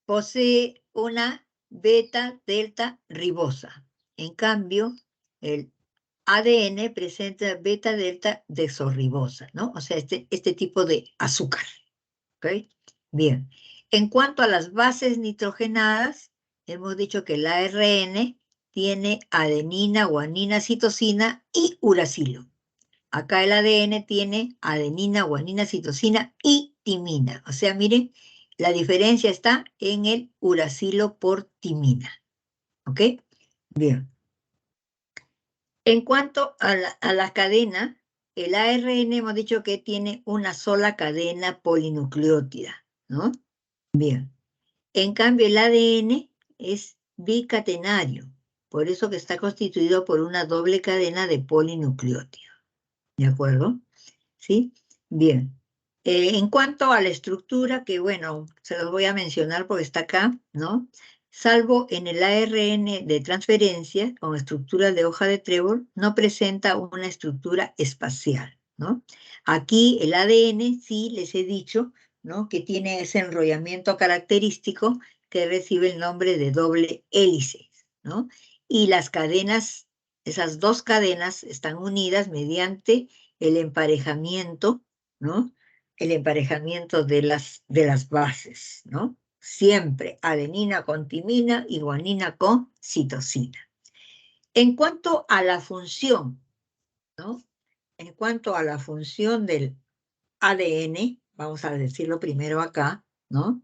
[SPEAKER 1] Posee una beta-delta ribosa. En cambio, el ADN presenta beta-delta desoxirribosa, ¿no? O sea, este tipo de azúcar, ¿ok? Bien. En cuanto a las bases nitrogenadas, hemos dicho que el ARN tiene adenina, guanina, citosina y uracilo. Acá el ADN tiene adenina, guanina, citosina y timina. O sea, miren, la diferencia está en el uracilo por timina. ¿Ok? Bien. En cuanto a la cadena, el ARN hemos dicho que tiene una sola cadena polinucleótida, ¿no? Bien. En cambio, el ADN es bicatenario, por eso que está constituido por una doble cadena de polinucleótidos. ¿De acuerdo? ¿Sí? Bien. En cuanto a la estructura, que bueno, se los voy a mencionar porque está acá, ¿no? Salvo en el ARN de transferencia, con estructura de hoja de trébol, no presenta una estructura espacial, ¿no? Aquí el ADN, sí, les he dicho, ¿no? Que tiene ese enrollamiento característico que recibe el nombre de doble hélice, ¿no? Y las cadenas, esas dos cadenas están unidas mediante el emparejamiento, ¿no? El emparejamiento de las bases, ¿no? Siempre adenina con timina y guanina con citosina. En cuanto a la función, ¿no? En cuanto a la función del ADN, vamos a decirlo primero acá, ¿no?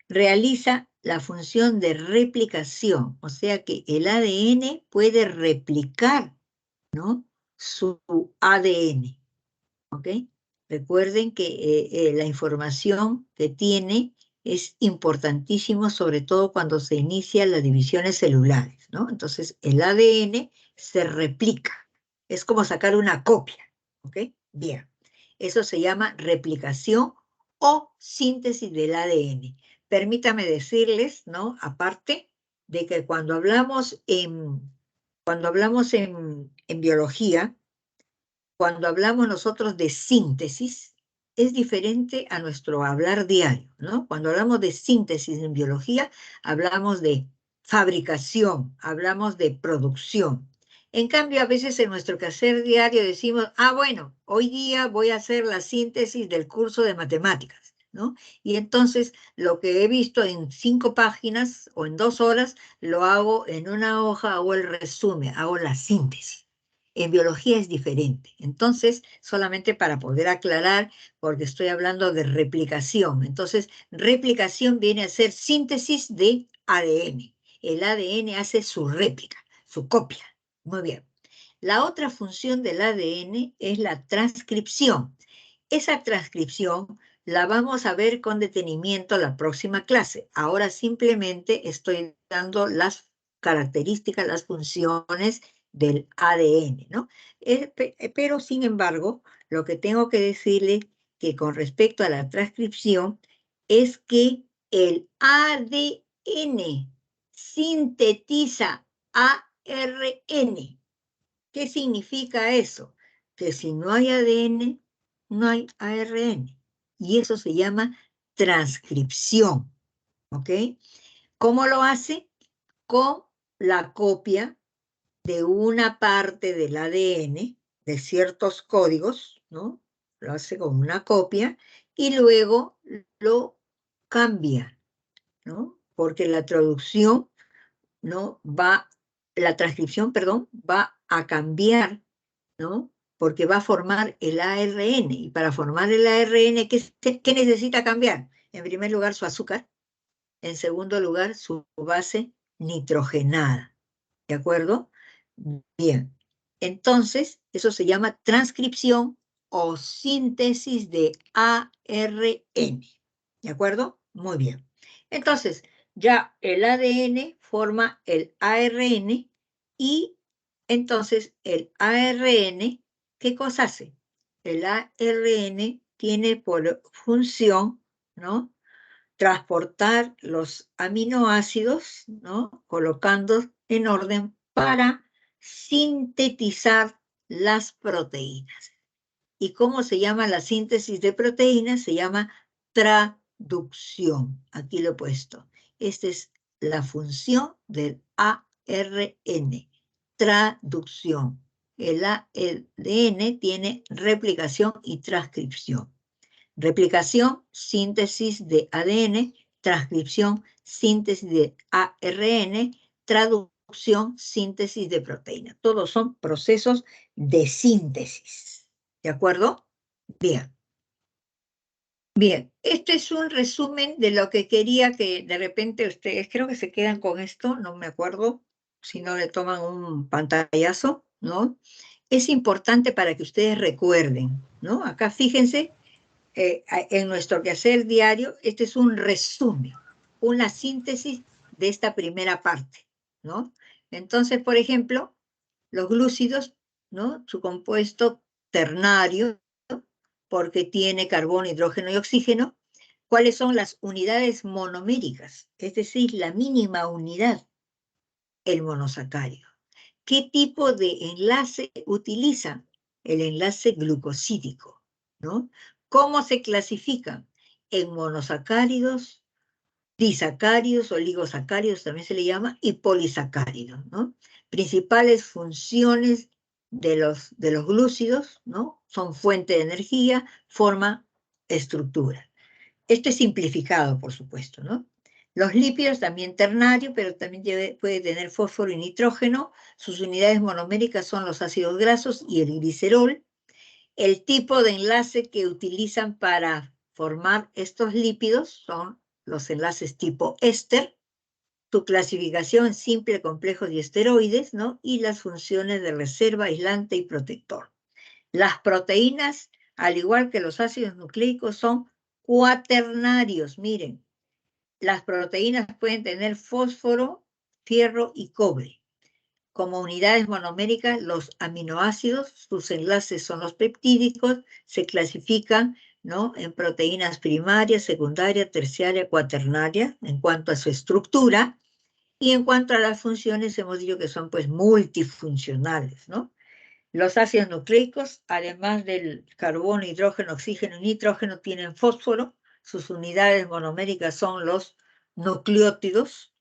[SPEAKER 1] Realiza la función de replicación, o sea que el ADN puede replicar, ¿no? Su ADN, ¿ok? Recuerden que la información que tiene es importantísimo, sobre todo cuando se inician las divisiones celulares, ¿no? Entonces, el ADN se replica. Es como sacar una copia, ¿ok? Bien. Eso se llama replicación o síntesis del ADN. Permítame decirles, ¿no? Aparte de que cuando hablamos en biología, cuando hablamos nosotros de síntesis, es diferente a nuestro hablar diario, ¿no? Cuando hablamos de síntesis en biología, hablamos de fabricación, hablamos de producción. En cambio, a veces en nuestro quehacer diario decimos, bueno, hoy día voy a hacer la síntesis del curso de matemáticas, ¿no? Y entonces lo que he visto en 5 páginas o en 2 horas, lo hago en una hoja, hago el resumen, hago la síntesis. En biología es diferente. Entonces, solamente para poder aclarar, porque estoy hablando de replicación. Entonces, replicación viene a ser síntesis de ADN. El ADN hace su réplica, su copia. Muy bien. La otra función del ADN es la transcripción. Esa transcripción la vamos a ver con detenimiento la próxima clase. Ahora simplemente estoy dando las características, las funciones del ADN, ¿no? Pero, sin embargo, lo que tengo que decirle que con respecto a la transcripción es que el ADN sintetiza ARN. ¿Qué significa eso? Que si no hay ADN, no hay ARN. Y eso se llama transcripción, ¿ok? ¿Cómo lo hace? Con la copia de una parte del ADN, de ciertos códigos, ¿no? Lo hace como una copia y luego lo cambia, ¿no? Porque la traducción, ¿no? La transcripción, perdón, va a cambiar, ¿no? Porque va a formar el ARN. Y para formar el ARN, ¿qué necesita cambiar? En primer lugar, su azúcar. En segundo lugar, su base nitrogenada. ¿De acuerdo? Bien. Entonces, eso se llama transcripción o síntesis de ARN. ¿De acuerdo? Muy bien. Entonces, ya el ADN forma el ARN y entonces el ARN, ¿qué cosa hace? El ARN tiene por función, ¿no? Transportar los aminoácidos, ¿no? Colocando en orden para sintetizar las proteínas. ¿Y cómo se llama la síntesis de proteínas? Se llama traducción. Aquí lo he puesto. Esta es la función del ARN, traducción. El ADN tiene replicación y transcripción. Replicación, síntesis de ADN, transcripción, síntesis de ARN, traducción, síntesis de proteína. Todos son procesos de síntesis. ¿De acuerdo? Bien. Bien, este es un resumen de lo que quería que de repente ustedes, creo que se quedan con esto, no me acuerdo, si no le toman un pantallazo, ¿no? Es importante para que ustedes recuerden, ¿no? Acá fíjense, en nuestro quehacer diario, este es un resumen, una síntesis de esta primera parte, ¿no? Entonces, por ejemplo, los glúcidos, ¿no? Su compuesto ternario, porque tiene carbono, hidrógeno y oxígeno. ¿Cuáles son las unidades monoméricas? Es decir, la mínima unidad, el monosacárido. ¿Qué tipo de enlace utiliza? El enlace glucosídico, ¿no? ¿Cómo se clasifican? En monosacáridos, disacáridos, oligosacáridos también se le llama, y polisacáridos, ¿no? Principales funciones de los glúcidos, ¿no? Son fuente de energía, forma, estructura. Esto es simplificado, por supuesto, ¿no? Los lípidos también ternarios, pero también puede tener fósforo y nitrógeno. Sus unidades monoméricas son los ácidos grasos y el glicerol. El tipo de enlace que utilizan para formar estos lípidos son los enlaces tipo éster, su clasificación simple, complejos y esteroides, ¿no? Y las funciones de reserva, aislante y protector. Las proteínas, al igual que los ácidos nucleicos, son cuaternarios. Miren, las proteínas pueden tener fósforo, fierro y cobre. Como unidades monoméricas, los aminoácidos, sus enlaces son los peptídicos, se clasifican, ¿no? En proteínas primarias, secundarias, terciarias, cuaternarias, en cuanto a su estructura, y en cuanto a las funciones, hemos dicho que son pues multifuncionales, ¿no? Los ácidos nucleicos, además del carbono, hidrógeno, oxígeno y nitrógeno, tienen fósforo. Sus unidades monoméricas son los nucleótidos.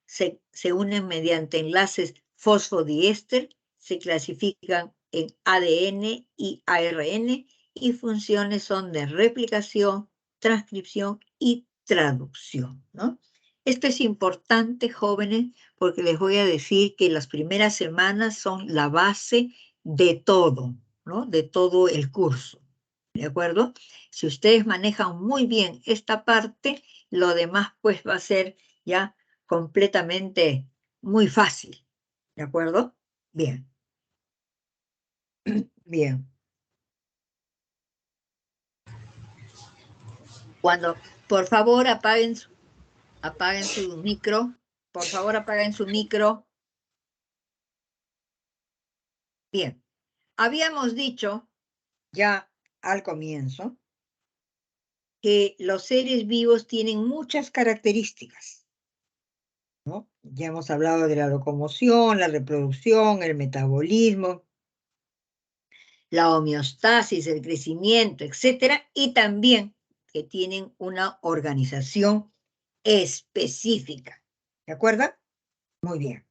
[SPEAKER 1] Se unen mediante enlaces fosfodiéster, se clasifican en ADN y ARN y funciones son de replicación, transcripción y traducción, ¿no? Esto es importante, jóvenes, porque les voy a decir que las primeras semanas son la base de todo, ¿no? De todo el curso, ¿de acuerdo? Si ustedes manejan muy bien esta parte, lo demás pues va a ser ya completamente muy fácil, ¿de acuerdo? Bien, bien. Por favor, apaguen su micro, por favor, apaguen su micro. Bien, habíamos dicho ya al comienzo que los seres vivos tienen muchas características, ¿no? Ya hemos hablado de la locomoción, la reproducción, el metabolismo, la homeostasis, el crecimiento, etcétera, y también que tienen una organización específica. ¿De acuerdo? Muy bien.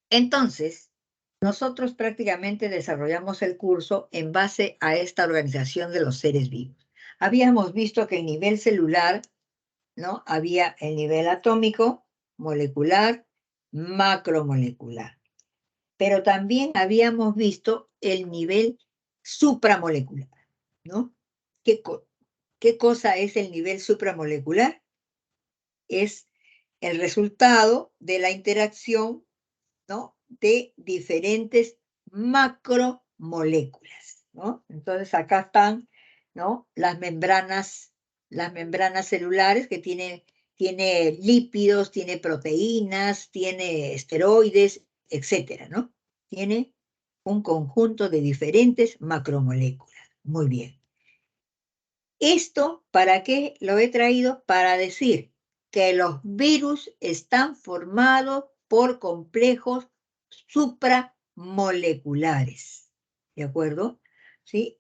[SPEAKER 1] Entonces, nosotros prácticamente desarrollamos el curso en base a esta organización de los seres vivos. Habíamos visto que el nivel celular, ¿no? Había el nivel atómico, molecular, macromolecular. Pero también habíamos visto el nivel supramolecular, ¿no? ¿Qué cosa es el nivel supramolecular? Es el resultado de la interacción, ¿no? De diferentes macromoléculas, ¿no? Entonces acá están, ¿no? Las membranas celulares que tiene lípidos, tiene proteínas, tiene esteroides, etcétera, ¿no? Tiene un conjunto de diferentes macromoléculas. Muy bien. Esto, ¿para qué lo he traído? Para decir que los virus están formados por complejos supramoleculares. ¿De acuerdo? ¿Sí?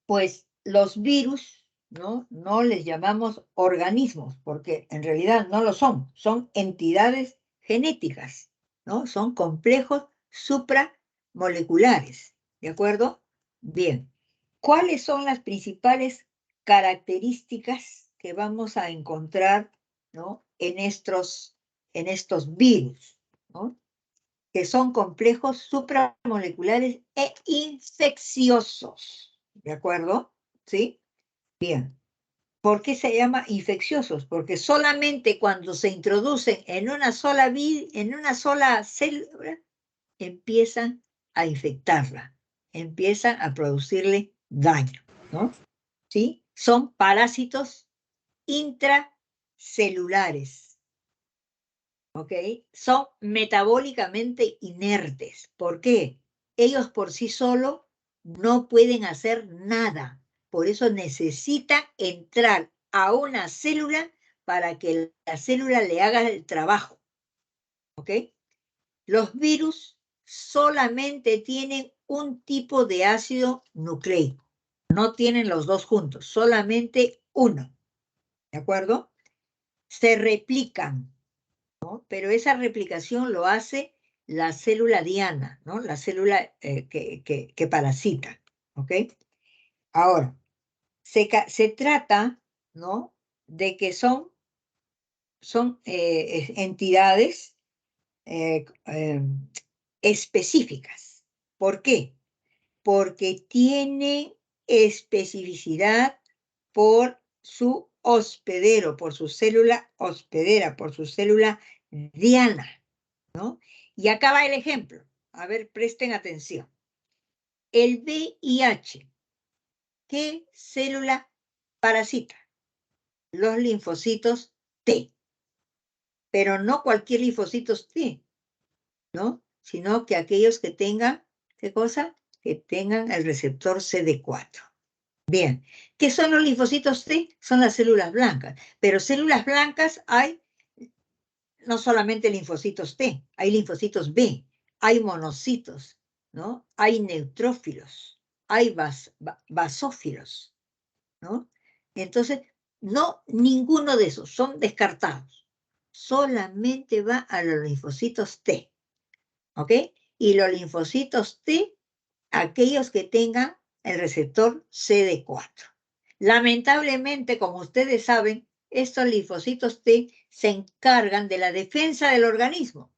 [SPEAKER 1] Pues los virus, ¿no? No les llamamos organismos, porque en realidad no lo son. Son entidades genéticas, ¿no? Son complejos supramoleculares. ¿De acuerdo? Bien. ¿Cuáles son las principales características que vamos a encontrar, ¿no? en estos virus, ¿no? Que son complejos supramoleculares e infecciosos. ¿De acuerdo? ¿Sí? Bien. ¿Por qué se llama infecciosos? Porque solamente cuando se introducen en una sola célula, empiezan a infectarla, empiezan a producirle daño, ¿no? ¿Sí? Son parásitos intracelulares, ¿ok? Son metabólicamente inertes. ¿Por qué? Ellos por sí solos no pueden hacer nada. Por eso necesitan entrar a una célula para que la célula le haga el trabajo, ¿ok? Los virus solamente tienen un tipo de ácido nucleico. No tienen los dos juntos, solamente uno. ¿De acuerdo? Se replican, ¿no? Pero esa replicación lo hace la célula diana, ¿no? La célula que parasita, ¿ok? Ahora, se trata, ¿no? De que son entidades específicas. ¿Por qué? Porque tiene especificidad por su hospedero, por su célula hospedera, por su célula diana, ¿no? Y acá va el ejemplo. A ver, presten atención. El VIH, ¿qué célula parasita? Los linfocitos T. Pero no cualquier linfocitos T, ¿no? Sino que aquellos que tengan, ¿qué cosa? Que tengan el receptor CD4. Bien, ¿qué son los linfocitos T? Son las células blancas, pero células blancas hay no solamente linfocitos T, hay linfocitos B, hay monocitos, ¿no? Hay neutrófilos, hay basófilos, ¿no? Entonces, no, ninguno de esos son descartados. Solamente va a los linfocitos T, ¿ok? Y los linfocitos T, aquellos que tengan el receptor CD4. Lamentablemente, como ustedes saben, estos linfocitos T se encargan de la defensa del organismo.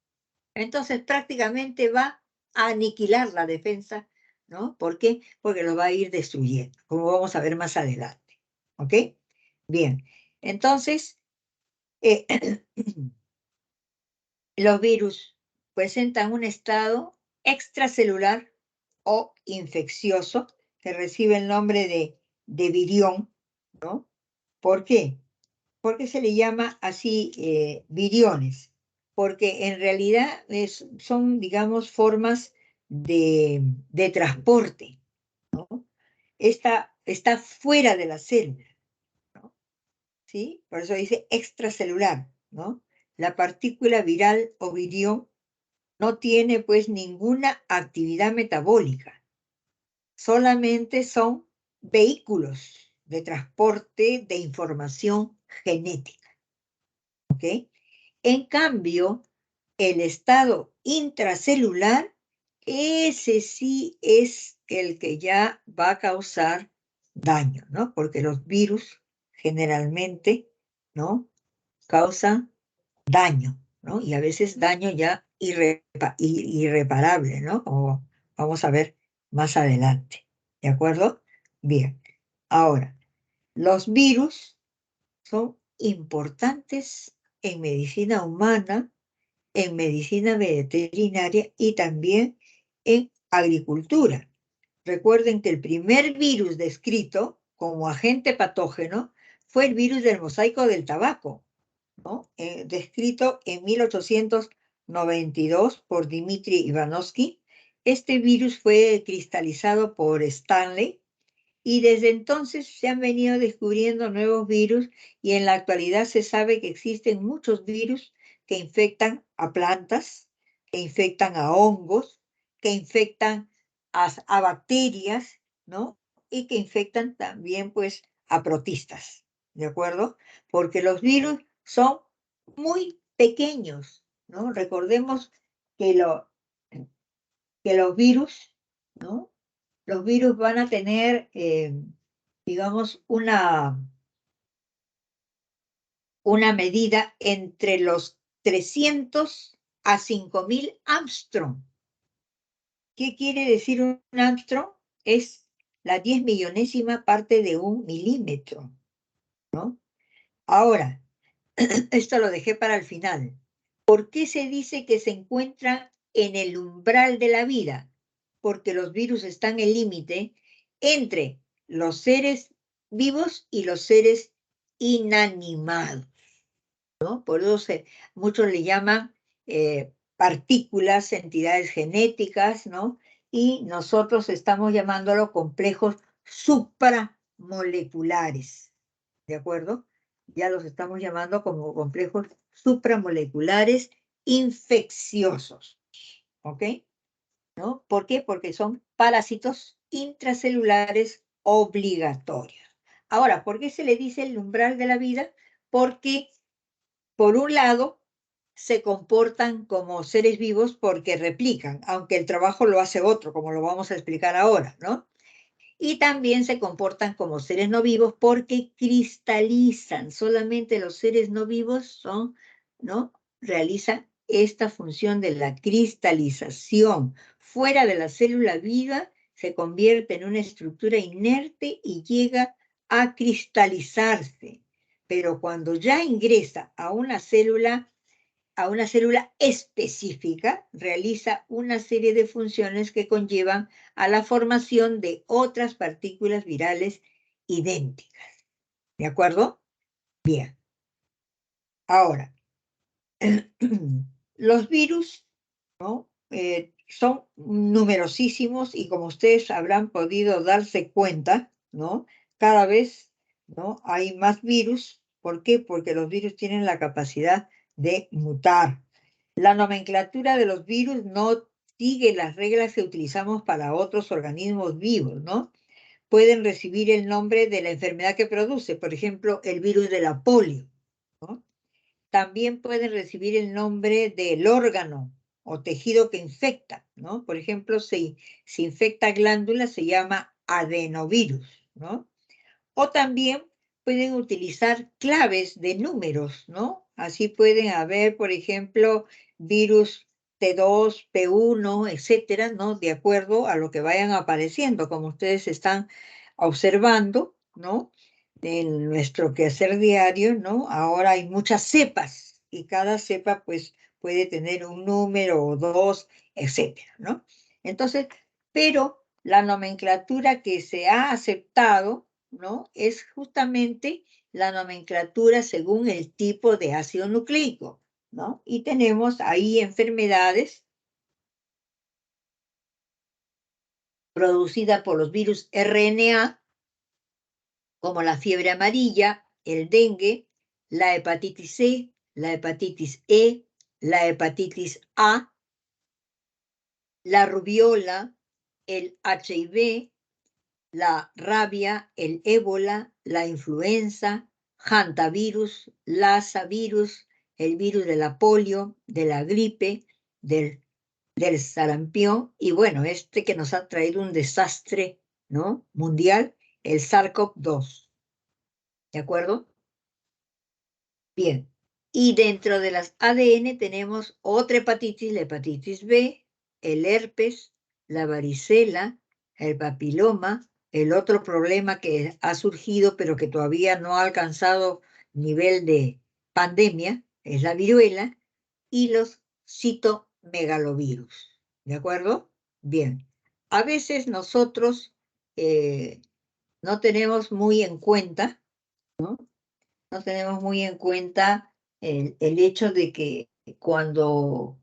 [SPEAKER 1] Entonces, prácticamente va a aniquilar la defensa, ¿no? ¿Por qué? Porque lo va a ir destruyendo, como vamos a ver más adelante. ¿Ok? Bien. Entonces, los virus presentan un estado extracelular o infeccioso que recibe el nombre de virión, ¿no? ¿Por qué? ¿Por qué se le llama así viriones? Porque en realidad son, digamos, formas de transporte, ¿no? Está fuera de la célula, ¿no? ¿Sí? Por eso dice extracelular, ¿no? La partícula viral o virión no tiene pues ninguna actividad metabólica, solamente son vehículos de transporte de información genética, ¿ok? En cambio, el estado intracelular, ese sí es el que ya va a causar daño, ¿no? Porque los virus generalmente, ¿no? Causan daño, ¿no? Y a veces daño ya irreparable, ¿no? Como vamos a ver más adelante, ¿de acuerdo? Bien, ahora, los virus son importantes en medicina humana, en medicina veterinaria y también en agricultura. Recuerden que el primer virus descrito como agente patógeno fue el virus del mosaico del tabaco, ¿no? Descrito en 1892 por Dmitry Ivanovsky. Este virus fue cristalizado por Stanley y desde entonces se han venido descubriendo nuevos virus y en la actualidad se sabe que existen muchos virus que infectan a plantas, que infectan a hongos, que infectan a bacterias, ¿no? Y que infectan también, pues, a protistas, ¿de acuerdo? Porque los virus son muy pequeños, ¿no? Recordemos que, que los virus, ¿no? Los virus van a tener, digamos, una medida entre los 300 a 5000 Armstrong. ¿Qué quiere decir un Armstrong? Es la 10 millonésima parte de un milímetro, ¿no? Ahora, esto lo dejé para el final. ¿Por qué se dice que se encuentran en el umbral de la vida? Porque los virus están en el límite entre los seres vivos y los seres inanimados, ¿no? Por eso muchos le llaman partículas, entidades genéticas, ¿no? Y nosotros estamos llamándolo complejos supramoleculares, ¿de acuerdo? Ya los estamos llamando como complejos supramoleculares infecciosos, ¿ok? ¿No? ¿Por qué? Porque son parásitos intracelulares obligatorios. Ahora, ¿por qué se le dice el umbral de la vida? Porque, por un lado, se comportan como seres vivos porque replican, aunque el trabajo lo hace otro, como lo vamos a explicar ahora, ¿no? Y también se comportan como seres no vivos porque cristalizan. Solamente los seres no vivos son, ¿no? Realizan esta función de la cristalización. Fuera de la célula viva se convierte en una estructura inerte y llega a cristalizarse. Pero cuando ya ingresa a una célula específica, realiza una serie de funciones que conllevan a la formación de otras partículas virales idénticas. ¿De acuerdo? Bien. Ahora, los virus, ¿no? Son numerosísimos y como ustedes habrán podido darse cuenta, ¿no? Cada vez, ¿no? Hay más virus. ¿Por qué? Porque los virus tienen la capacidad de mutar. La nomenclatura de los virus no sigue las reglas que utilizamos para otros organismos vivos, ¿no? Pueden recibir el nombre de la enfermedad que produce, por ejemplo, el virus de la polio, ¿no? También pueden recibir el nombre del órgano o tejido que infecta, ¿no? Por ejemplo, si infecta glándulas se llama adenovirus, ¿no? O también pueden utilizar claves de números, ¿no? Así pueden haber, por ejemplo, virus T2, P1, etcétera, ¿no? De acuerdo a lo que vayan apareciendo, como ustedes están observando, ¿no? En nuestro quehacer diario, ¿no? Ahora hay muchas cepas y cada cepa, pues, puede tener un número o dos, etcétera, ¿no? Entonces, pero la nomenclatura que se ha aceptado, ¿no? Es justamente la nomenclatura según el tipo de ácido nucleico, ¿no? Y tenemos ahí enfermedades producidas por los virus RNA, como la fiebre amarilla, el dengue, la hepatitis C, la hepatitis E, la hepatitis A, la rubiola, el HIV, la rabia, el ébola, la influenza, hantavirus, Lassa virus, el virus de la polio, de la gripe, del sarampión, y bueno, este que nos ha traído un desastre, ¿no?, mundial, el SARS-CoV-2. ¿De acuerdo? Bien. Y dentro de las ADN tenemos otra hepatitis, la hepatitis B, el herpes, la varicela, el papiloma, el otro problema que ha surgido pero que todavía no ha alcanzado nivel de pandemia, es la viruela, y los citomegalovirus. ¿De acuerdo? Bien. A veces nosotros no tenemos muy en cuenta, ¿no? No tenemos muy en cuenta el hecho de que cuando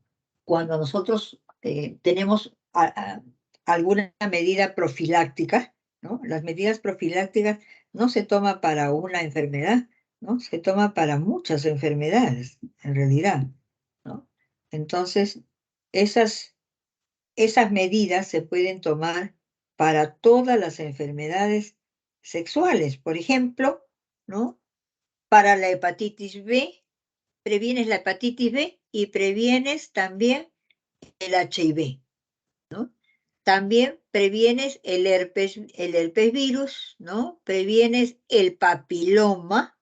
[SPEAKER 1] nosotros tenemos alguna medida profiláctica, ¿no? Las medidas profilácticas no se toman para una enfermedad, ¿no? Se toma para muchas enfermedades, en realidad, ¿no? Entonces, esas medidas se pueden tomar para todas las enfermedades sexuales. Por ejemplo, ¿no?, para la hepatitis B, previenes la hepatitis B y previenes también el HIV, ¿no? También previenes el herpes virus, ¿no? Previenes el papiloma,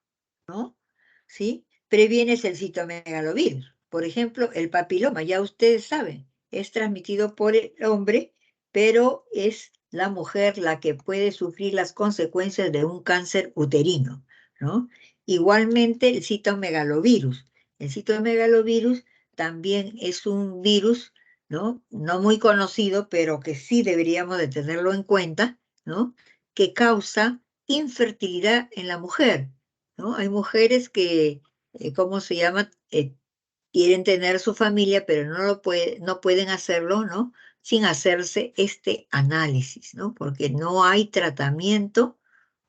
[SPEAKER 1] ¿no? ¿Sí? Previenes el citomegalovirus. Por ejemplo, el papiloma, ya ustedes saben, es transmitido por el hombre, pero es la mujer la que puede sufrir las consecuencias de un cáncer uterino, ¿no? Igualmente el citomegalovirus. El citomegalovirus también es un virus, ¿no?, no muy conocido, pero que sí deberíamos de tenerlo en cuenta, ¿no?, que causa infertilidad en la mujer, ¿no? Hay mujeres que, ¿cómo se llama?, quieren tener su familia, pero no pueden hacerlo, ¿no?, sin hacerse este análisis, ¿no? Porque no hay tratamiento,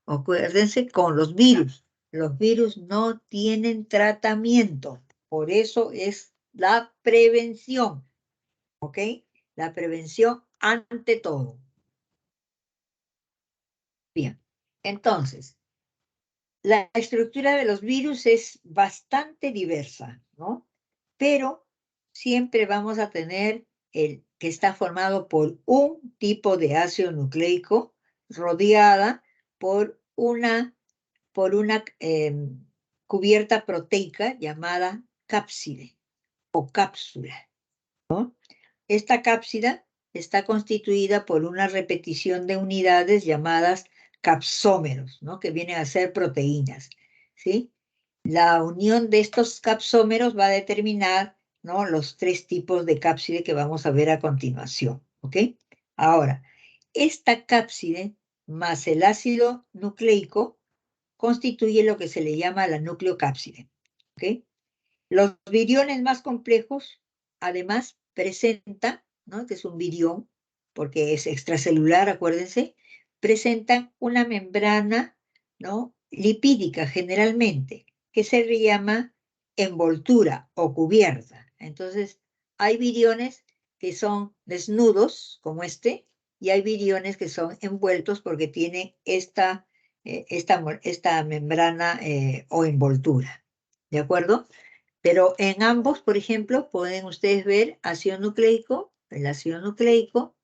[SPEAKER 1] acuérdense, con los virus. Los virus no tienen tratamiento, por eso es la prevención, ¿ok? La prevención ante todo. Bien, entonces, la estructura de los virus es bastante diversa, ¿no? Pero siempre vamos a tener el que está formado por un tipo de ácido nucleico rodeada por una cubierta proteica llamada cápside o cápsula, ¿no? Esta cápsida está constituida por una repetición de unidades llamadas capsómeros, ¿no?, que vienen a ser proteínas, ¿sí? La unión de estos capsómeros va a determinar, ¿no?, los 3 tipos de cápside que vamos a ver a continuación, ¿ok? Ahora, esta cápside más el ácido nucleico constituye lo que se le llama la nucleocápside, ¿ok? Los viriones más complejos, además, presentan, ¿no?, que es un virión, porque es extracelular, acuérdense, presentan una membrana, ¿no?, lipídica generalmente, que se le llama envoltura o cubierta. Entonces, hay viriones que son desnudos, como este, y hay viriones que son envueltos porque tienen esta membrana o envoltura. ¿De acuerdo? Pero en ambos, por ejemplo, pueden ustedes ver ácido nucleico, el ácido nucleico,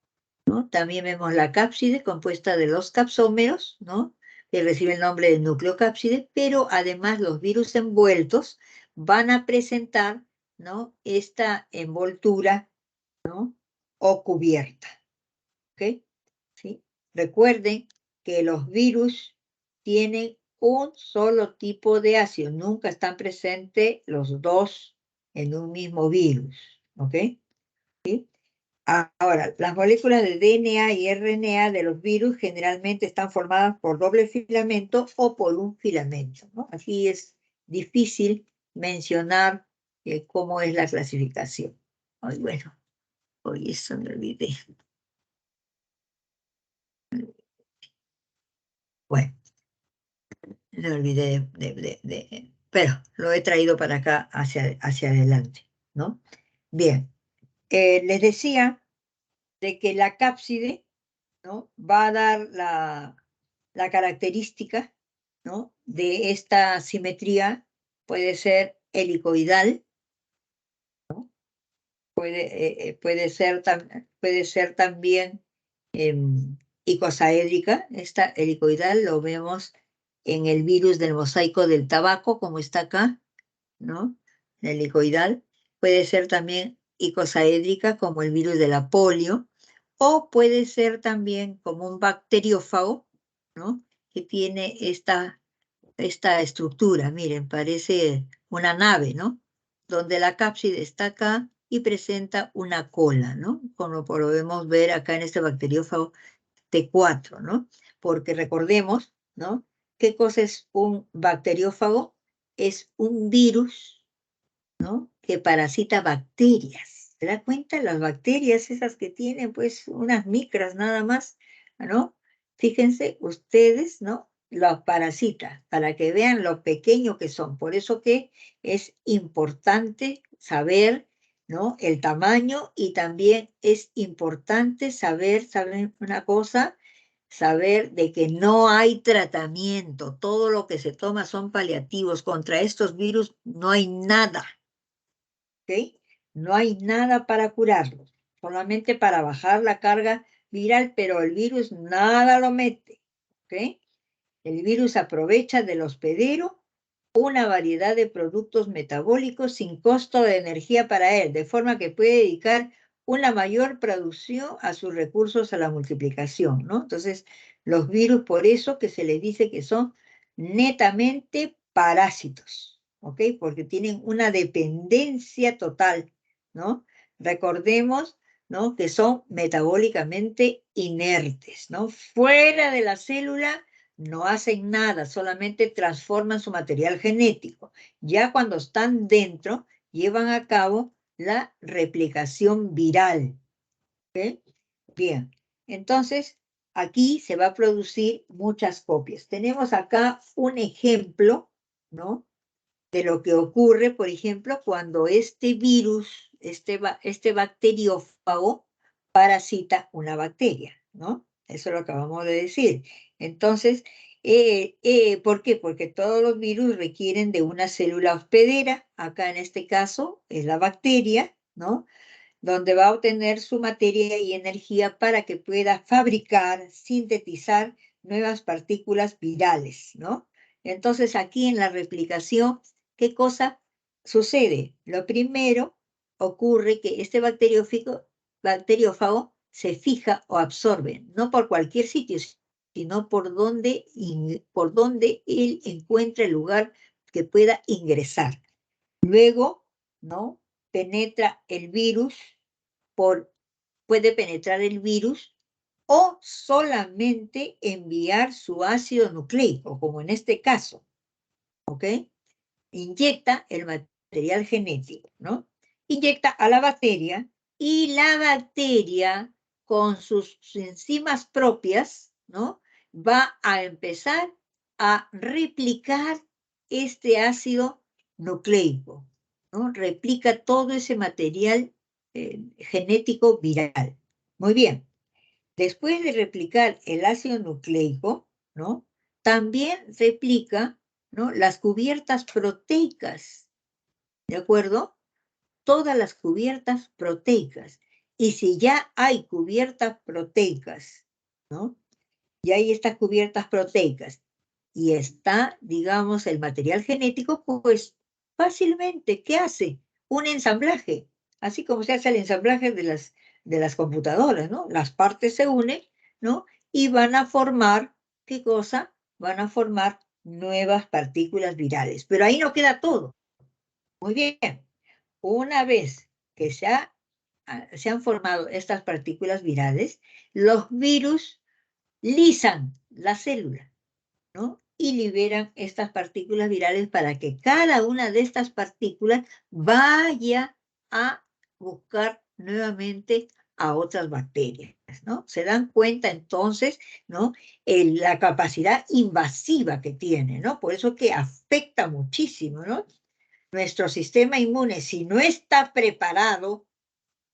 [SPEAKER 1] ¿no? También vemos la cápside compuesta de los capsómeros, ¿no?, que recibe el nombre de nucleocápside, pero además los virus envueltos van a presentar, ¿no?, esta envoltura, ¿no?, o cubierta, ¿ok? ¿Sí? Recuerden que los virus tienen un solo tipo de ácido, nunca están presentes los dos en un mismo virus, ¿ok? ¿Sí? Ahora, las moléculas de DNA y RNA de los virus generalmente están formadas por doble filamento o por un filamento, ¿no? Aquí es difícil mencionar cómo es la clasificación. Ay, bueno, hoy eso me olvidé. Bueno, me olvidé pero lo he traído para acá hacia adelante, ¿no? Bien, les decía de que la cápside, ¿no?, va a dar la característica, ¿no?, de esta simetría. Puede ser helicoidal, ¿no? Puede ser también icosaédrica. Esta helicoidal lo vemos en el virus del mosaico del tabaco, como está acá, ¿no? La helicoidal. Puede ser también icosaédrica, como el virus de la polio, o puede ser también como un bacteriófago, ¿no? Que tiene esta estructura, miren, parece una nave, ¿no? Donde la cápside está acá y presenta una cola, ¿no? Como podemos ver acá en este bacteriófago T4, ¿no? Porque recordemos, ¿no? ¿Qué cosa es un bacteriófago? Es un virus, ¿no? Que parasita bacterias. ¿Se da cuenta? Las bacterias esas que tienen, pues, unas micras nada más, ¿no? Fíjense ustedes, ¿no? Los parasitas, para que vean lo pequeño que son. Por eso que es importante saber, ¿no? El tamaño, y también es importante ¿saben una cosa? Saber de que no hay tratamiento. Todo lo que se toma son paliativos. Contra estos virus no hay nada. ¿Ok? No hay nada para curarlos, solamente para bajar la carga viral, pero el virus nada lo mete. ¿Ok? El virus aprovecha del hospedero una variedad de productos metabólicos sin costo de energía para él, de forma que puede dedicar una mayor producción a sus recursos a la multiplicación, ¿no? Entonces, los virus, por eso que se les dice que son netamente parásitos, ¿ok? Porque tienen una dependencia total, ¿no? Recordemos, ¿no? Que son metabólicamente inertes, ¿no? Fuera de la célula no hacen nada, solamente transforman su material genético. Ya cuando están dentro, llevan a cabo la replicación viral. ¿Ok? Bien, entonces aquí se va a producir muchas copias. Tenemos acá un ejemplo, ¿no? De lo que ocurre, por ejemplo, cuando este virus, este bacteriófago, parasita una bacteria, ¿no? Eso lo acabamos de decir. Entonces, ¿por qué? Porque todos los virus requieren de una célula hospedera. Acá en este caso es la bacteria, ¿no? Donde va a obtener su materia y energía para que pueda fabricar, sintetizar nuevas partículas virales, ¿no? Entonces, aquí en la replicación, ¿qué cosa sucede? Lo primero, ocurre que este bacteriófago se fija o absorbe, no por cualquier sitio, sino por donde él encuentra el lugar que pueda ingresar. Luego, ¿no? Penetra el virus, puede penetrar el virus o solamente enviar su ácido nucleico, como en este caso, ¿ok? Inyecta el material genético, ¿no? Inyecta a la bacteria, y la bacteria, con sus enzimas propias, ¿no? Va a empezar a replicar este ácido nucleico, ¿no? Replica todo ese material genético viral. Muy bien. Después de replicar el ácido nucleico, ¿no? También replica, ¿no? Las cubiertas proteicas, ¿de acuerdo? Todas las cubiertas proteicas. Y si ya hay cubiertas proteicas, ¿no? Ya hay estas cubiertas proteicas y está, digamos, el material genético, pues fácilmente, ¿qué hace? Un ensamblaje, así como se hace el ensamblaje de las computadoras, ¿no? Las partes se unen, ¿no? Y van a formar, ¿qué cosa? Van a formar nuevas partículas virales. Pero ahí no queda todo. Muy bien. Una vez que se han formado estas partículas virales, los virus lisan la célula, ¿no? Y liberan estas partículas virales para que cada una de estas partículas vaya a buscar nuevamente a otras bacterias, ¿no? Se dan cuenta entonces, ¿no? La capacidad invasiva que tiene, ¿no? Por eso que afecta muchísimo, ¿no? Nuestro sistema inmune, si no está preparado,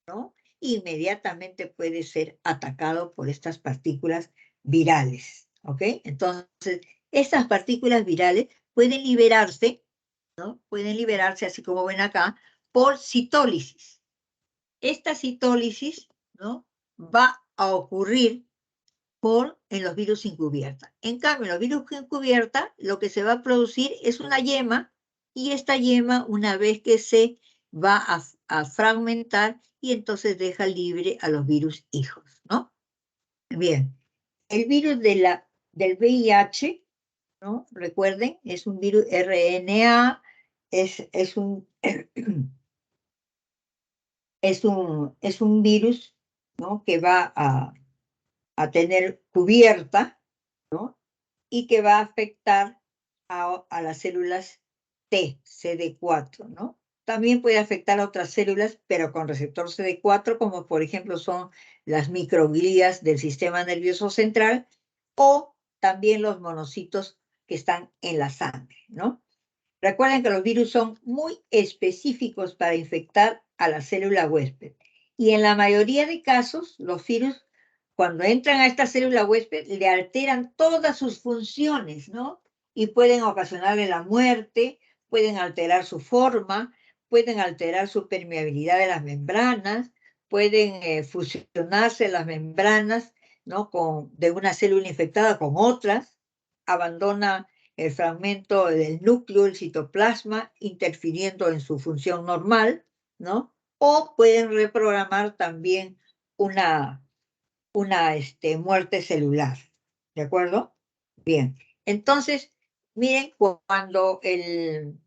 [SPEAKER 1] ¿no? Inmediatamente puede ser atacado por estas partículas virales, ¿ok? Entonces, estas partículas virales pueden liberarse ¿no? Pueden liberarse, así como ven acá, por citólisis. Esta citólisis, ¿no?, va a ocurrir en los virus encubierta. En cambio, en los virus encubierta, lo que se va a producir es una yema, y esta yema, una vez que se va a fragmentar, y entonces deja libre a los virus hijos, ¿no? Bien, el virus del VIH, ¿no? Recuerden, es un virus RNA, es un, es un virus, ¿no?, que va a tener cubierta, ¿no?, y que va a afectar a las células T, CD4, ¿no? También puede afectar a otras células, pero con receptor CD4, como por ejemplo son las microglías del sistema nervioso central, o también los monocitos que están en la sangre, ¿no? Recuerden que los virus son muy específicos para infectar a la célula huésped. Y en la mayoría de casos, los virus, cuando entran a esta célula huésped, le alteran todas sus funciones, ¿no? Y pueden ocasionarle la muerte, pueden alterar su forma, pueden alterar su permeabilidad de las membranas, pueden fusionarse las membranas, ¿no?, de una célula infectada con otras, abandona el fragmento del núcleo, el citoplasma, interfiriendo en su función normal, ¿no? O pueden reprogramar también una muerte celular, ¿de acuerdo? Bien, entonces, miren, cuando el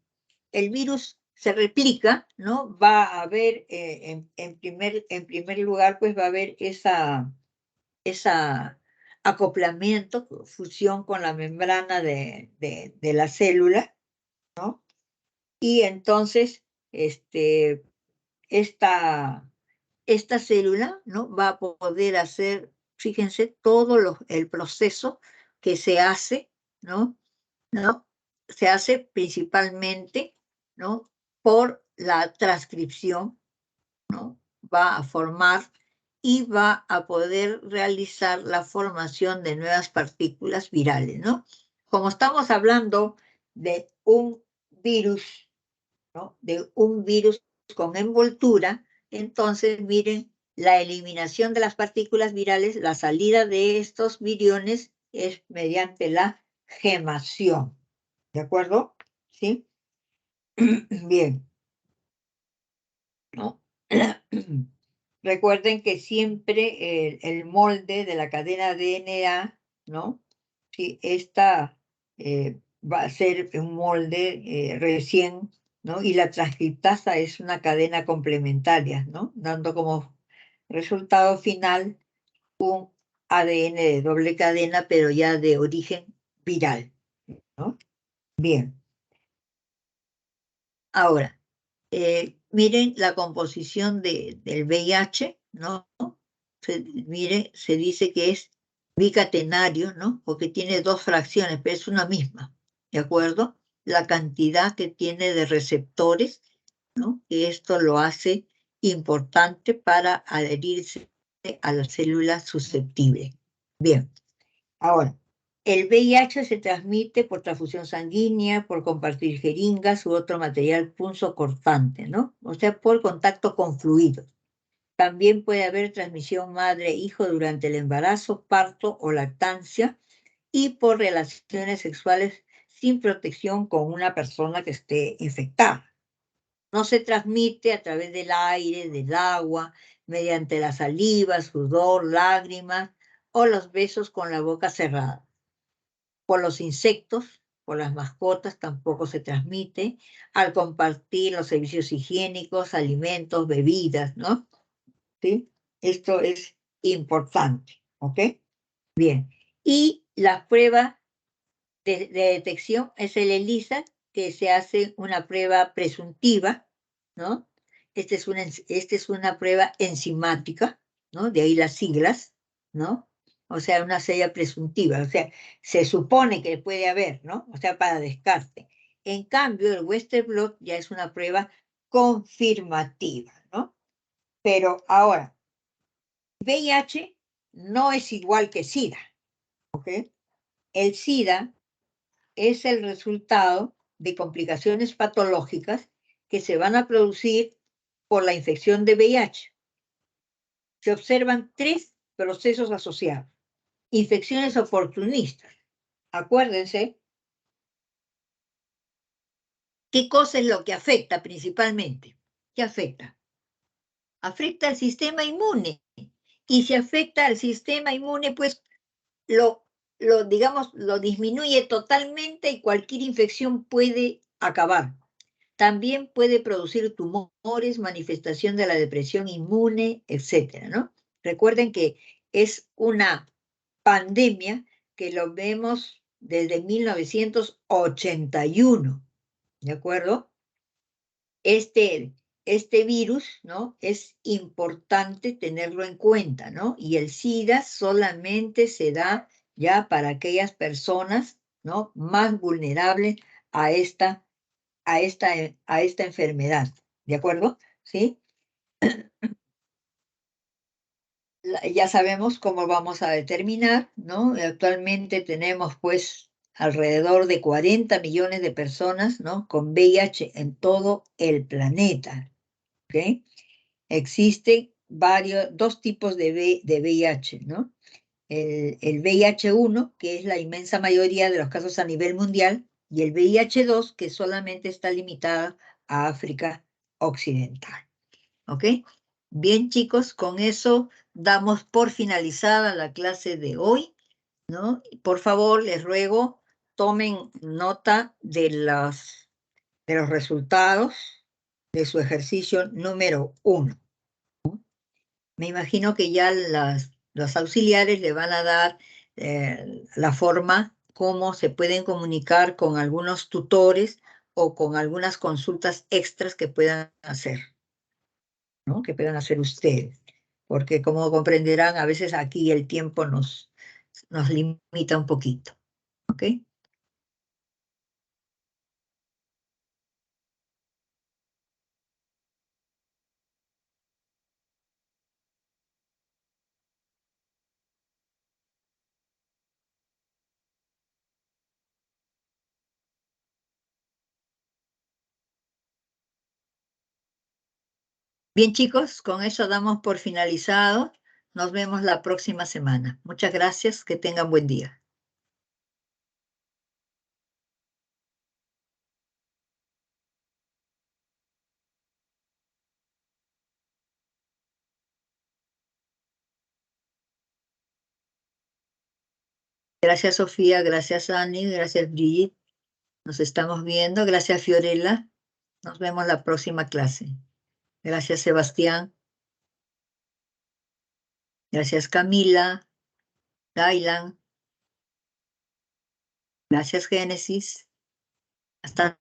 [SPEAKER 1] virus se replica, ¿no?, va a haber, en primer lugar, pues va a haber esa acoplamiento, fusión con la membrana de la célula, ¿no? Y entonces, esta célula, ¿no?, va a poder hacer, fíjense, el proceso que se hace, ¿no? ¿No? Se hace principalmente, ¿no?, por la transcripción, ¿no? Va a formar y va a poder realizar la formación de nuevas partículas virales, ¿no? Como estamos hablando de un virus, ¿no?, de un virus con envoltura, entonces miren, la eliminación de las partículas virales, la salida de estos viriones es mediante la gemación, ¿de acuerdo? ¿Sí? Bien, ¿no? Recuerden que siempre el molde de la cadena DNA, ¿no? Sí, esta va a ser un molde recién, ¿no? Y la transcriptasa es una cadena complementaria, ¿no? Dando como resultado final un ADN de doble cadena, pero ya de origen viral, ¿no? Bien. Ahora, miren la composición del VIH, ¿no? Miren, se dice que es bicatenario, ¿no? Porque tiene dos fracciones, pero es una misma, ¿de acuerdo? La cantidad que tiene de receptores, ¿no?, que esto lo hace importante para adherirse a las células susceptibles. Bien, ahora, el VIH se transmite por transfusión sanguínea, por compartir jeringas u otro material punzocortante, ¿no? O sea, por contacto con fluidos. También puede haber transmisión madre-hijo durante el embarazo, parto o lactancia, y por relaciones sexuales sin protección con una persona que esté infectada. No se transmite a través del aire, del agua, mediante la saliva, sudor, lágrimas o los besos con la boca cerrada. Por los insectos, por las mascotas tampoco se transmite, al compartir los servicios higiénicos, alimentos, bebidas, ¿no? ¿Sí? Esto es importante, ¿ok? Bien. Y la prueba de detección es el ELISA, que se hace una prueba presuntiva, ¿no? Esta es una prueba enzimática, ¿no? De ahí las siglas, ¿no? O sea, una sella presuntiva, o sea, se supone que puede haber, ¿no? O sea, para descarte. En cambio, el Western blot ya es una prueba confirmativa, ¿no? Pero ahora, VIH no es igual que SIDA, ¿ok? El SIDA es el resultado de complicaciones patológicas que se van a producir por la infección de VIH. Se observan 3 procesos asociados. Infecciones oportunistas. Acuérdense, ¿qué cosa es lo que afecta principalmente? ¿Qué afecta? Afecta al sistema inmune. Y si afecta al sistema inmune, pues digamos, lo disminuye totalmente y cualquier infección puede acabar. También puede producir tumores, manifestación de la depresión inmune, etcétera, ¿no? Recuerden que es una pandemia que lo vemos desde 1981, ¿de acuerdo? Este virus, ¿no? Es importante tenerlo en cuenta, ¿no? Y el SIDA solamente se da ya para aquellas personas, ¿no? Más vulnerables a esta enfermedad, ¿de acuerdo? ¿Sí? Ya sabemos cómo vamos a determinar, ¿no? Actualmente tenemos, pues, alrededor de 40 millones de personas, ¿no? Con VIH en todo el planeta, ¿ok? Existen dos tipos de VIH, ¿no? El VIH-1, que es la inmensa mayoría de los casos a nivel mundial, y el VIH-2, que solamente está limitada a África Occidental. ¿Ok? Bien, chicos, con eso damos por finalizada la clase de hoy, ¿no? Por favor, les ruego, tomen nota de los resultados de su ejercicio número 1. Me imagino que ya los auxiliares le van a dar la forma cómo se pueden comunicar con algunos tutores o con algunas consultas extras que puedan hacer, ¿no? Que puedan hacer ustedes. Porque como comprenderán, a veces aquí el tiempo nos limita un poquito. ¿Ok? Bien, chicos, con eso damos por finalizado. Nos vemos la próxima semana. Muchas gracias. Que tengan buen día. Gracias, Sofía. Gracias, Annie. Gracias, Brigitte. Nos estamos viendo. Gracias, Fiorella. Nos vemos la próxima clase. Gracias, Sebastián. Gracias, Camila. Gailan. Gracias, Génesis. Hasta